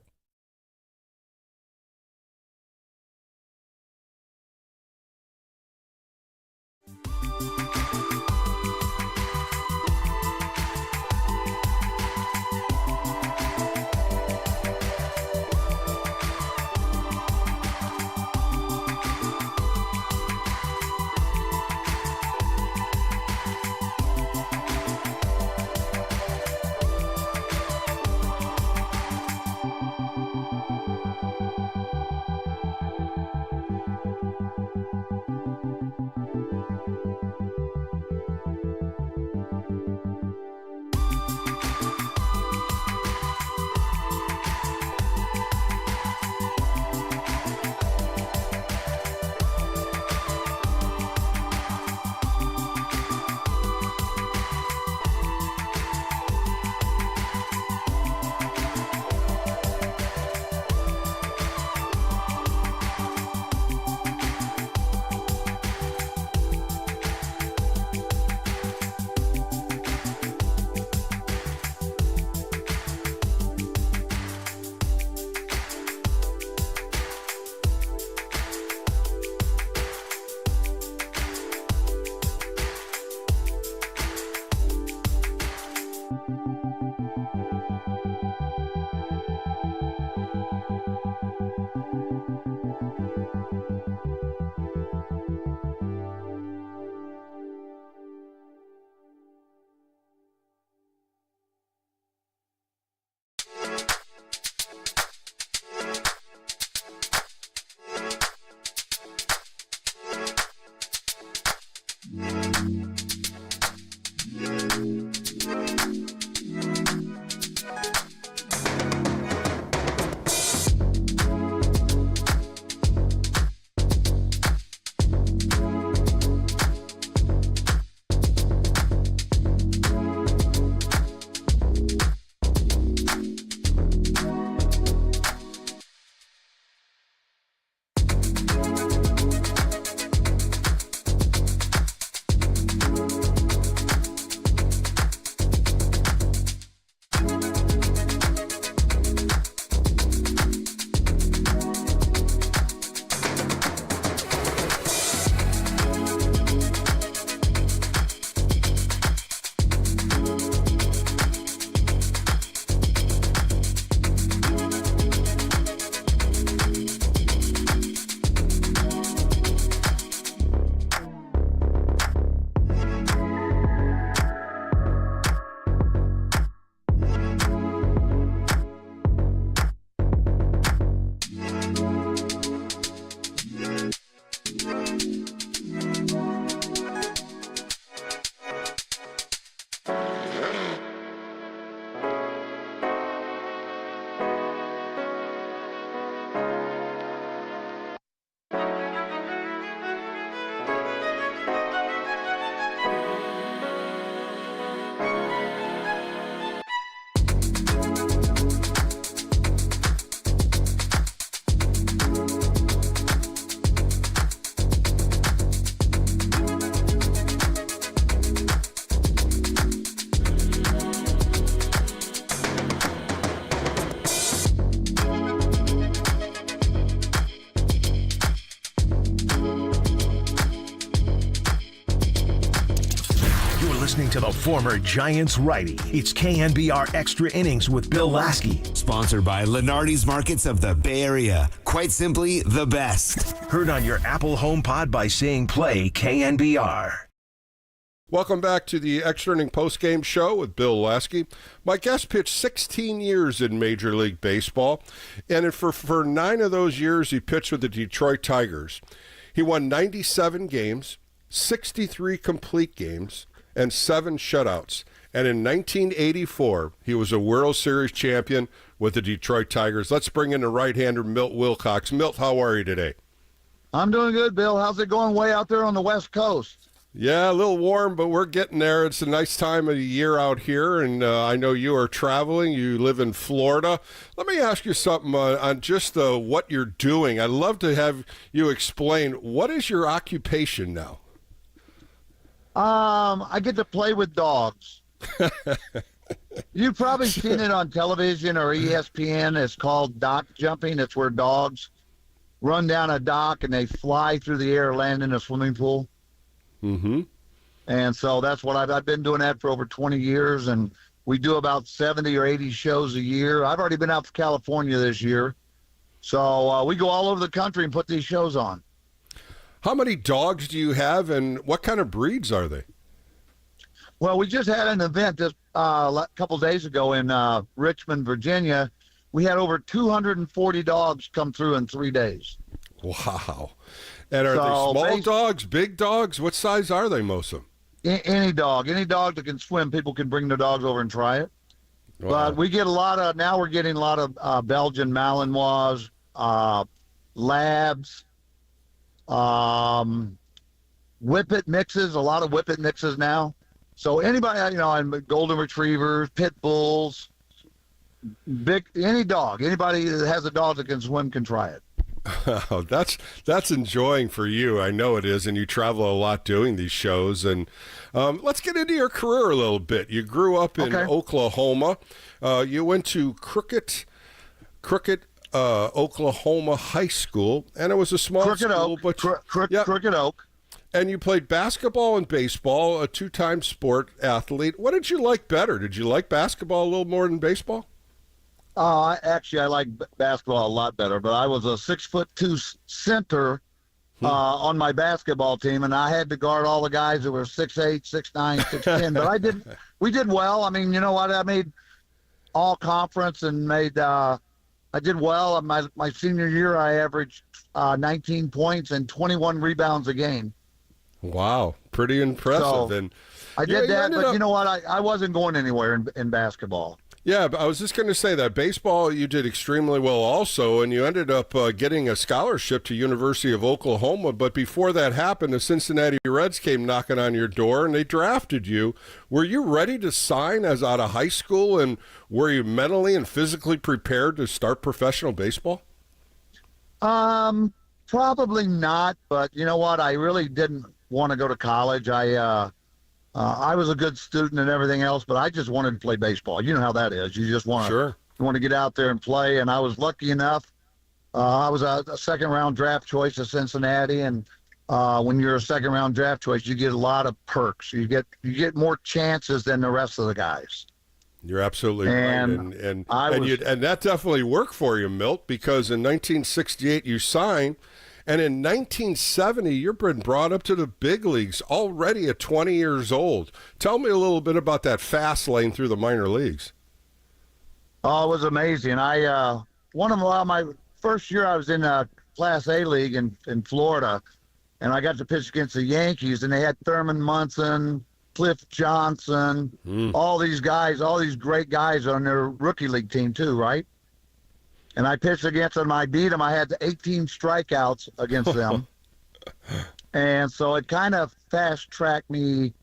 listening to the former Giants righty. It's KNBR Extra Innings with Bill Lasky. Sponsored by Lenardi's Markets of the Bay Area. Quite simply, the best. Heard on your Apple HomePod by saying play KNBR. Welcome back to the Extra Inning Postgame Show with Bill Lasky. My guest pitched 16 years in Major League Baseball, and for 9 of those years, he pitched with the Detroit Tigers. He won 97 games, 63 complete games, and 7 shutouts. And in 1984, he was a World Series champion with the Detroit Tigers. Let's bring in the right-hander, Milt Wilcox. Milt, how are you today? I'm doing good, Bill. How's it going way out there on the West Coast? Yeah, a little warm, but we're getting there. It's a nice time of the year out here, and I know you are traveling. You live in Florida. Let me ask you something on just what you're doing. I'd love to have you explain, what is your occupation now? I get to play with dogs. You've probably seen it on television or ESPN. It's called dock jumping. It's where dogs run down a dock and they fly through the air, land in a swimming pool. Mm-hmm. And so that's what I've been doing that for over 20 years, and we do about 70 or 80 shows a year. I've already been out to California this year, so we go all over the country and put these shows on. How many dogs do you have, and what kind of breeds are they? Well, we just had an event just a couple days ago in Richmond, Virginia. We had over 240 dogs come through in 3 days. Wow. And are they small dogs, big dogs? What size are they, most of them? Any dog that can swim, people can bring their dogs over and try it. Wow. But we get now we're getting a lot of Belgian Malinois, Labs, Whippet mixes, a lot of Whippet mixes now. So anybody, and Golden Retrievers, Pit Bulls, any dog, anybody that has a dog that can swim can try it. Oh, that's enjoying for you. I know it is, and you travel a lot doing these shows. And let's get into your career a little bit. You grew up in Oklahoma. You went to Crooked, Oklahoma High School, and it was a small school. Crooked Oak. And you played basketball and baseball, a 2-time sport athlete. What did you like better? Did you like basketball a little more than baseball? Actually, I like basketball a lot better, but I was a 6'2" center on my basketball team, and I had to guard all the guys that were 6'8", 6'9", 6'10". But we did well. I mean, you know what? I made all conference and I did well. My senior year, I averaged 19 points and 21 rebounds a game. Wow, pretty impressive. So, and I did that, but you know what? I wasn't going anywhere in basketball. Yeah, but I was just going to say that baseball you did extremely well also, and you ended up getting a scholarship to University of Oklahoma. But before that happened, the Cincinnati Reds came knocking on your door, and they drafted you. Were you ready to sign as out of high school, and were you mentally and physically prepared to start professional baseball? Probably not, but you know what? I really didn't want to go to college. I was a good student and everything else, but I just wanted to play baseball. You know how that is. You just want to get out there and play. And I was lucky enough. I was a second-round draft choice of Cincinnati, and when you're a second-round draft choice, you get a lot of perks. You get more chances than the rest of the guys. You're absolutely right, and that definitely worked for you, Milt, because in 1968 you signed. And in 1970, you've been brought up to the big leagues already at 20 years old. Tell me a little bit about that fast lane through the minor leagues. Oh, it was amazing. My first year I was in a Class A league in Florida, and I got to pitch against the Yankees, and they had Thurman Munson, Cliff Johnson, all these guys, all these great guys on their rookie league team too, right? And I pitched against them. I beat them. I had 18 strikeouts against them. And so it kind of fast-tracked me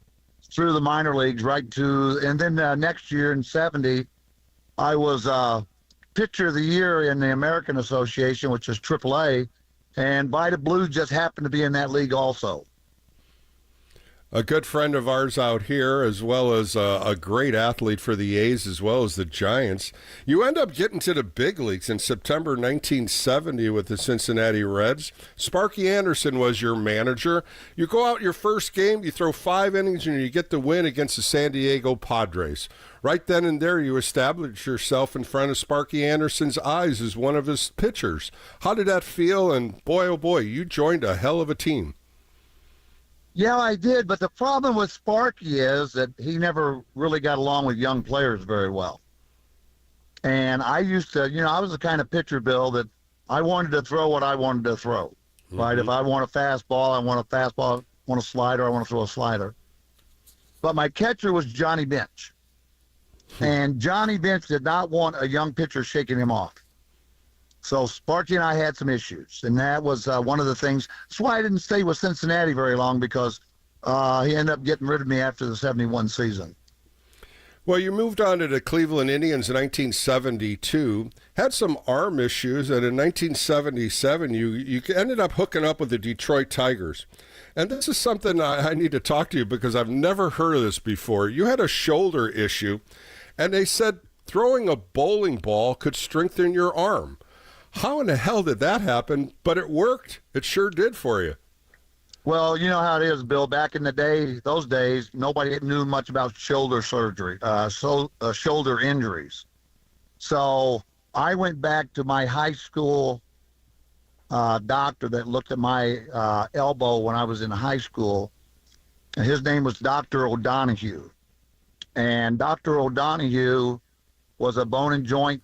through the minor leagues and then next year in 70, I was pitcher of the year in the American Association, which is AAA, and Vida Blue just happened to be in that league also. A good friend of ours out here, as well as a great athlete for the A's as well as the Giants. You end up getting to the big leagues in September 1970 with the Cincinnati Reds. Sparky Anderson was your manager. You go out your first game, you throw 5 innings, and you get the win against the San Diego Padres. Right then and there, you established yourself in front of Sparky Anderson's eyes as one of his pitchers. How did that feel? And boy, oh boy, you joined a hell of a team. Yeah, I did, but the problem with Sparky is that he never really got along with young players very well. And I used to, I was the kind of pitcher, Bill, that I wanted to throw what I wanted to throw. Mm-hmm. Right? If I want a fastball, I want a fastball. I want a slider, I want to throw a slider. But my catcher was Johnny Bench. And Johnny Bench did not want a young pitcher shaking him off. So Sparky and I had some issues, and that was one of the things. That's why I didn't stay with Cincinnati very long, because he ended up getting rid of me after the 71 season. Well, you moved on to the Cleveland Indians in 1972, had some arm issues, and in 1977 you ended up hooking up with the Detroit Tigers. And this is something I need to talk to you, because I've never heard of this before. You had a shoulder issue, and they said throwing a bowling ball could strengthen your arm. How in the hell did that happen? But it worked. It sure did for you. Well, you know how it is, Bill. Back in the day, those days, nobody knew much about shoulder surgery, shoulder injuries. So I went back to my high school doctor that looked at my elbow when I was in high school. And his name was Dr. O'Donohue. And Dr. O'Donohue was a bone and joint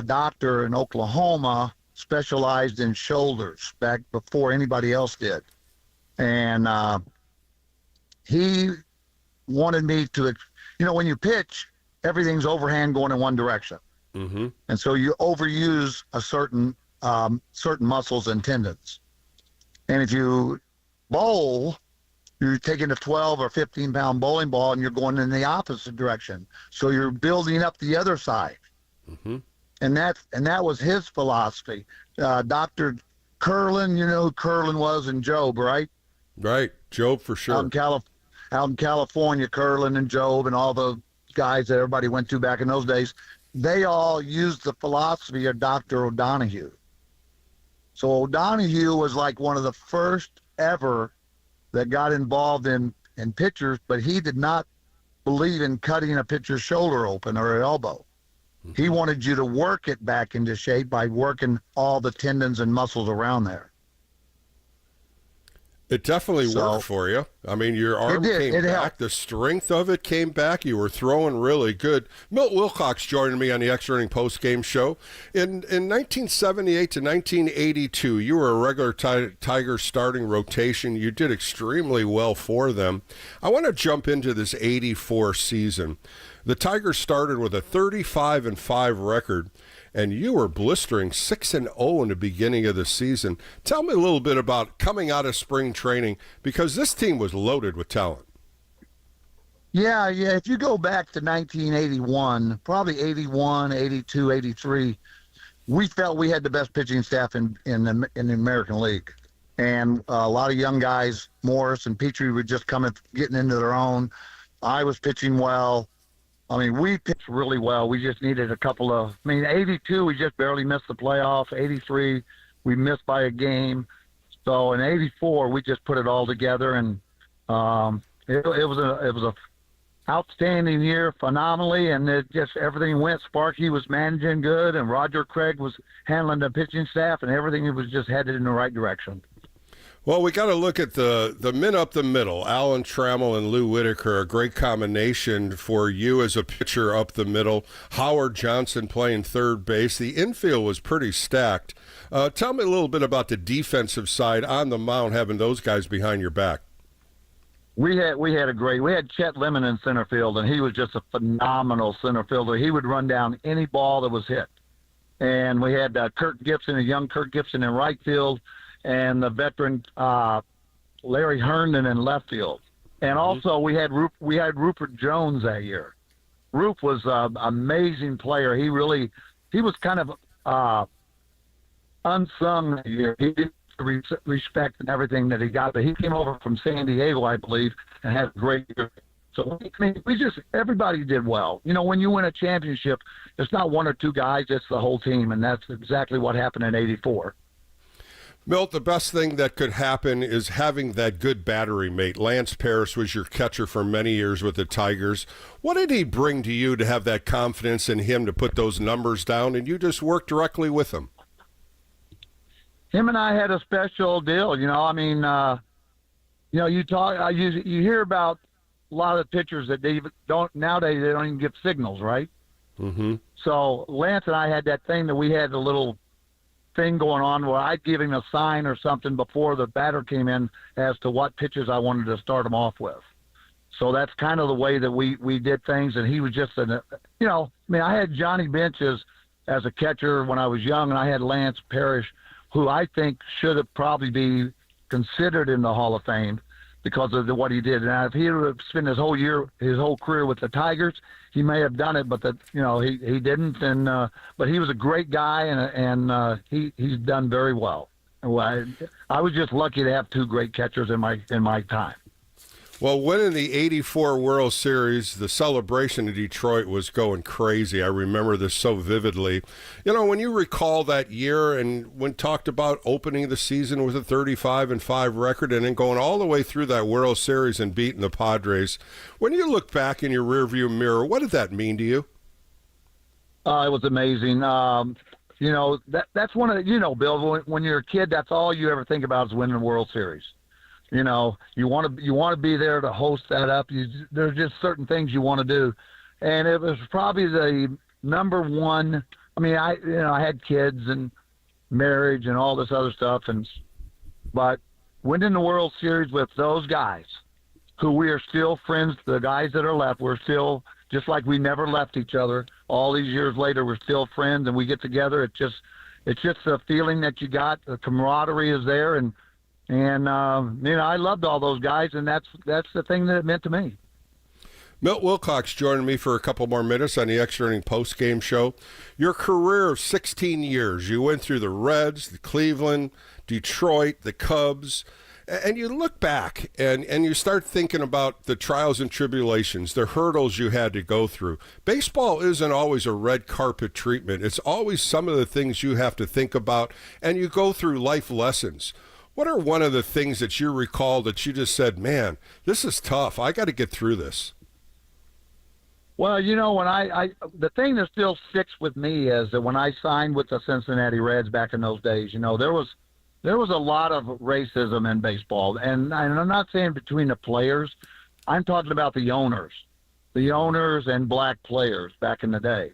doctor in Oklahoma, specialized in shoulders back before anybody else did. And he wanted me to, when you pitch, everything's overhand going in one direction. Mm-hmm. And so you overuse a certain muscles and tendons. And if you bowl, you're taking a 12 or 15-pound bowling ball and you're going in the opposite direction. So you're building up the other side. Mm-hmm. And that was his philosophy. Dr. Curlin, you know who Curlin was, and Job, right? Right, Job for sure. Out in California, Curlin and Job and all the guys that everybody went to back in those days, they all used the philosophy of Dr. O'Donohue. So O'Donohue was like one of the first ever that got involved in pitchers, but he did not believe in cutting a pitcher's shoulder open or elbow. He wanted you to work it back into shape by working all the tendons and muscles around there. It definitely worked for you. I mean, your arm came back. Helped. The strength of it came back. You were throwing really good. Milt Wilcox joined me on the Extra Inning Postgame show. In 1978 to 1982, you were a regular Tiger starting rotation. You did extremely well for them. I want to jump into this 84 season. The Tigers started with a 35-5 record, and you were blistering 6-0 in the beginning of the season. Tell me a little bit about coming out of spring training, because this team was loaded with talent. Yeah. If you go back to 1981, probably 81, 82, 83, we felt we had the best pitching staff in the American League. And a lot of young guys, Morris and Petrie, were just getting into their own. I was pitching well. I mean, we pitched really well. We just needed a couple of, 82, we just barely missed the playoffs. 83, we missed by a game. So in 84, we just put it all together, and it was a outstanding year, phenomenally, and it just everything went. Sparky was managing good, and Roger Craig was handling the pitching staff, and everything was just headed in the right direction. Well, we got to look at the men up the middle. Alan Trammell and Lou Whitaker, a great combination for you as a pitcher up the middle. Howard Johnson playing third base. The infield was pretty stacked. Tell me a little bit about the defensive side on the mound, having those guys behind your back. We had Chet Lemon in center field, and he was just a phenomenal center fielder. He would run down any ball that was hit. And we had Kirk Gibson, a young Kirk Gibson in right field, and the veteran Larry Herndon in left field. And also we had Rupert Jones that year. Rupe was an amazing player. He was kind of unsung that year. He didn't the respect and everything that he got. But he came over from San Diego, I believe, and had a great year. So, I mean, everybody did well. You know, when you win a championship, it's not one or two guys, it's the whole team, and that's exactly what happened in '84. Milt, the best thing that could happen is having that good battery mate. Lance Parrish was your catcher for many years with the Tigers. What did he bring to you to have that confidence in him to put those numbers down, and you just work directly with him? Him and I had a special deal. You know, I mean, you know, you hear about a lot of the pitchers that they nowadays they don't even give signals, right? Mm-hmm. So Lance and I had that thing that we had a little thing going on where I'd give him a sign or something before the batter came in as to what pitches I wanted to start him off with. So that's kind of the way that we did things. And he was just, you know, I mean, I had Johnny Bench as a catcher when I was young, and I had Lance Parrish, who I think should have probably be considered in the Hall of Fame because of what he did. And if he would have spent his whole career with the Tigers, he may have done it, but he didn't. And but he was a great guy, and he's done very well. I was just lucky to have two great catchers in my time. Well, winning the '84 World Series, the celebration in Detroit was going crazy. I remember this so vividly. You know, when you recall that year and when talked about opening the season with a 35-5 record and then going all the way through that World Series and beating the Padres, when you look back in your rearview mirror, what did that mean to you? It was amazing. You know, that's one of the, you know, Bill, when you're a kid, that's all you ever think about is winning the World Series. You know, you want to be there to host that up. There's just certain things you want to do, and it was probably the number one. I mean, I had kids and marriage and all this other stuff, but winning the World Series with those guys, who we are still friends. The guys that are left, we're still just like we never left each other. All these years later, we're still friends, and we get together. It's just a feeling that you got. The camaraderie is there, and you know, I loved all those guys, and that's the thing that it meant to me. Milt Wilcox joining me for a couple more minutes on the Extra Inning Postgame Show. Your career of 16 years, you went through the Reds, the Cleveland, Detroit, the Cubs, and you look back and you start thinking about the trials and tribulations, the hurdles you had to go through. Baseball isn't always a red carpet treatment. It's always some of the things you have to think about, and you go through life lessons. What are one of the things that you recall that you just said, man, this is tough. I got to get through this? Well, you know, when the thing that still sticks with me is that when I signed with the Cincinnati Reds back in those days, you know, there was a lot of racism in baseball. And I'm not saying between the players. I'm talking about the owners and black players back in the day.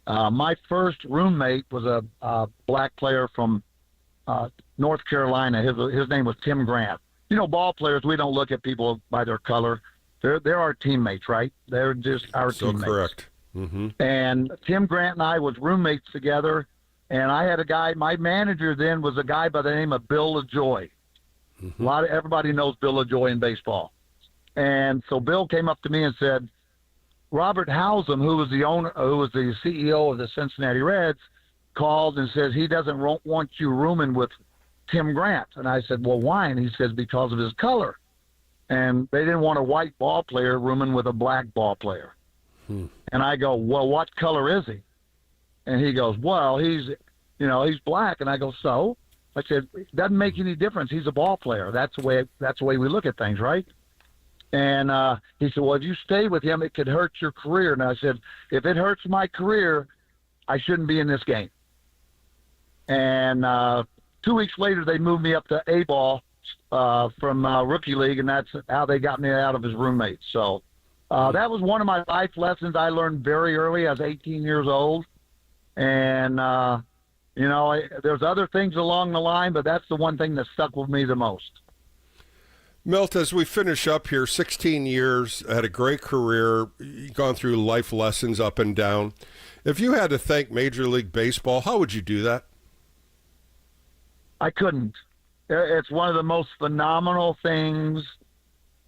My first roommate was a black player from North Carolina. His name was Tim Grant. You know, ball players, we don't look at people by their color. They're our teammates, right? They're just our teammates. Correct. Mm-hmm. And Tim Grant and I was roommates together, and I had a guy, my manager then was a guy by the name of Bill LaJoy. Mm-hmm. Everybody knows Bill LaJoy in baseball. And so Bill came up to me and said, Robert Howsam, who was the CEO of the Cincinnati Reds, called and says he doesn't want you rooming with Tim Grant. And I said, well, why? And he says, because of his color. And they didn't want a white ball player rooming with a black ball player. And I go, well, what color is he? And he goes, well, he's black. And I go, so? I said, it doesn't make any difference. He's a ball player. That's the way we look at things, right? And he said, well, if you stay with him, it could hurt your career. And I said, if it hurts my career, I shouldn't be in this game. And 2 weeks later, they moved me up to A-ball from Rookie League, and that's how they got me out of his roommates. So that was one of my life lessons I learned very early. I was 18 years old. And, you know, there's other things along the line, but that's the one thing that stuck with me the most. Milt, as we finish up here, 16 years, had a great career, gone through life lessons up and down. If you had to thank Major League Baseball, how would you do that? I couldn't. It's one of the most phenomenal things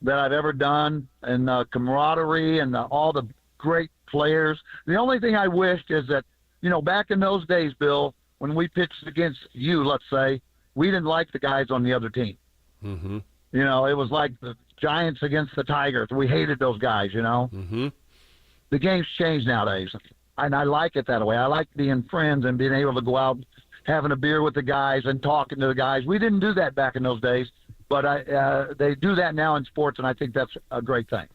that I've ever done, and the camaraderie and all the great players. The only thing I wished is that, you know, back in those days, Bill, when we pitched against you, let's say, we didn't like the guys on the other team. Mm-hmm. You know, it was like the Giants against the Tigers. We hated those guys, you know. Mm-hmm. The game's changed nowadays, and I like it that way. I like being friends and being able to go out, having a beer with the guys and talking to the guys. We didn't do that back in those days, but they do that now in sports, and I think that's a great thing.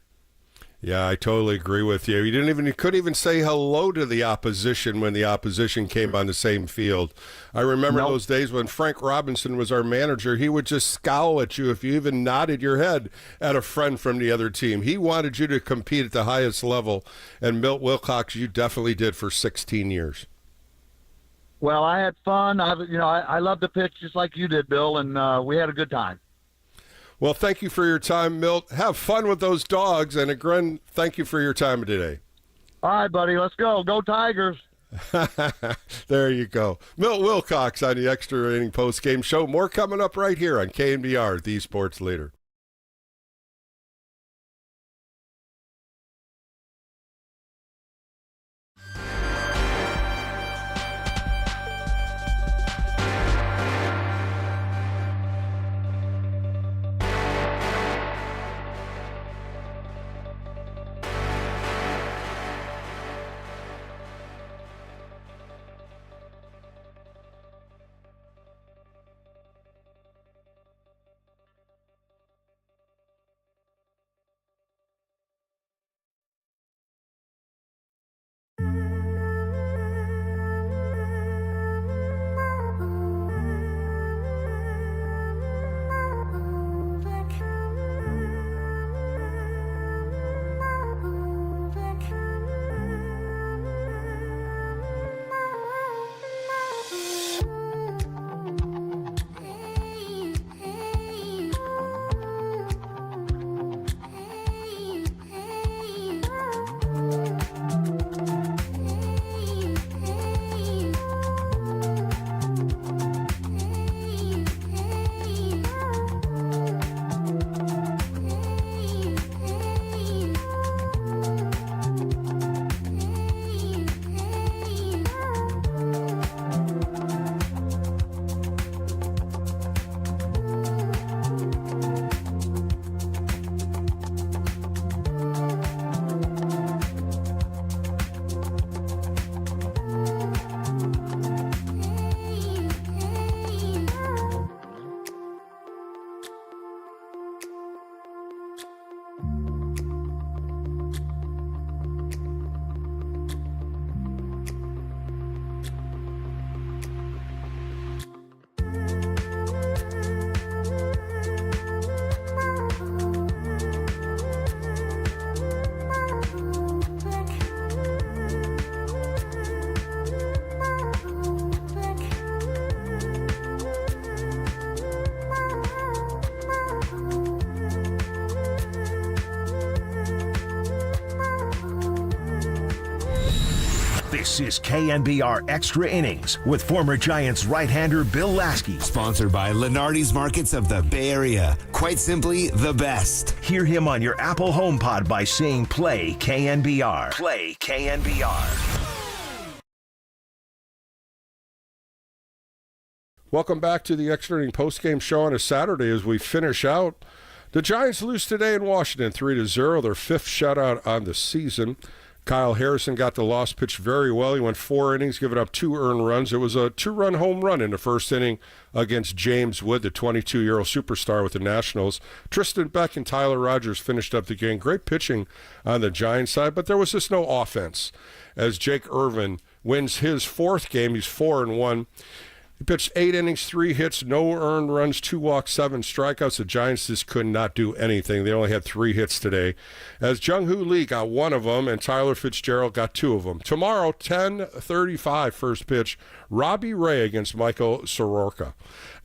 Yeah, I totally agree with you. You couldn't even say hello to the opposition when the opposition came on the same field. I remember those days when Frank Robinson was our manager. He would just scowl at you if you even nodded your head at a friend from the other team. He wanted you to compete at the highest level, and Milt Wilcox, you definitely did for 16 years. Well, I had fun. I loved to pitch just like you did, Bill, and we had a good time. Well, thank you for your time, Milt. Have fun with those dogs. And again, thank you for your time today. All right, buddy. Let's go. Go Tigers. There you go. Milt Wilcox on the Extra Inning Postgame Show. More coming up right here on KNBR, the Sports Leader. This is KNBR Extra Innings with former Giants right-hander Bill Lasky. Sponsored by Lenardi's Markets of the Bay Area. Quite simply, the best. Hear him on your Apple HomePod by saying play KNBR. Play KNBR. Welcome back to the Extra Inning Postgame Show on a Saturday as we finish out. The Giants lose today in Washington 3-0, their fifth shutout on the season. Kyle Harrison got the loss, pitched very well. He went 4 innings, giving up 2 earned runs. It was a 2-run home run in the first inning against James Wood, the 22-year-old superstar with the Nationals. Tristan Beck and Tyler Rogers finished up the game. Great pitching on the Giants side, but there was just no offense. As Jake Irvin wins his 4th game, he's 4-1. He pitched 8 innings, 3 hits, no earned runs, 2 walks, 7 strikeouts. The Giants just could not do anything. They only had 3 hits today. As Jung-Hoo Lee got 1 of them and Tyler Fitzgerald got 2 of them. Tomorrow, 10:35 first pitch, Robbie Ray against Michael Soroka.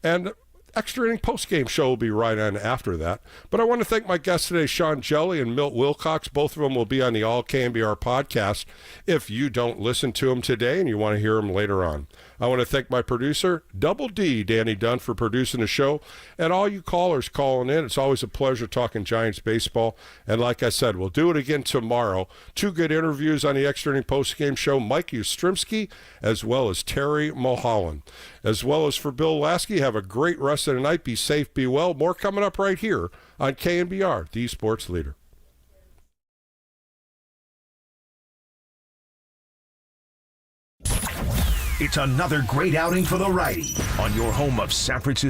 And Extra Inning Postgame Show will be right on after that. But I want to thank my guests today, Sean Jelly and Milt Wilcox. Both of them will be on the All KNBR podcast if you don't listen to them today and you want to hear them later on. I want to thank my producer, Double D, Danny Dunn, for producing the show, and all you callers calling in. It's always a pleasure talking Giants baseball. And like I said, we'll do it again tomorrow. 2 good interviews on the Extra Inning Postgame Show, Mike Yastrzemski as well as Terry Mulholland. As well as for Bill Lasky, have a great rest of the night. Be safe, be well. More coming up right here on KNBR, the sports leader. It's another great outing for the righty on your home of San Francisco.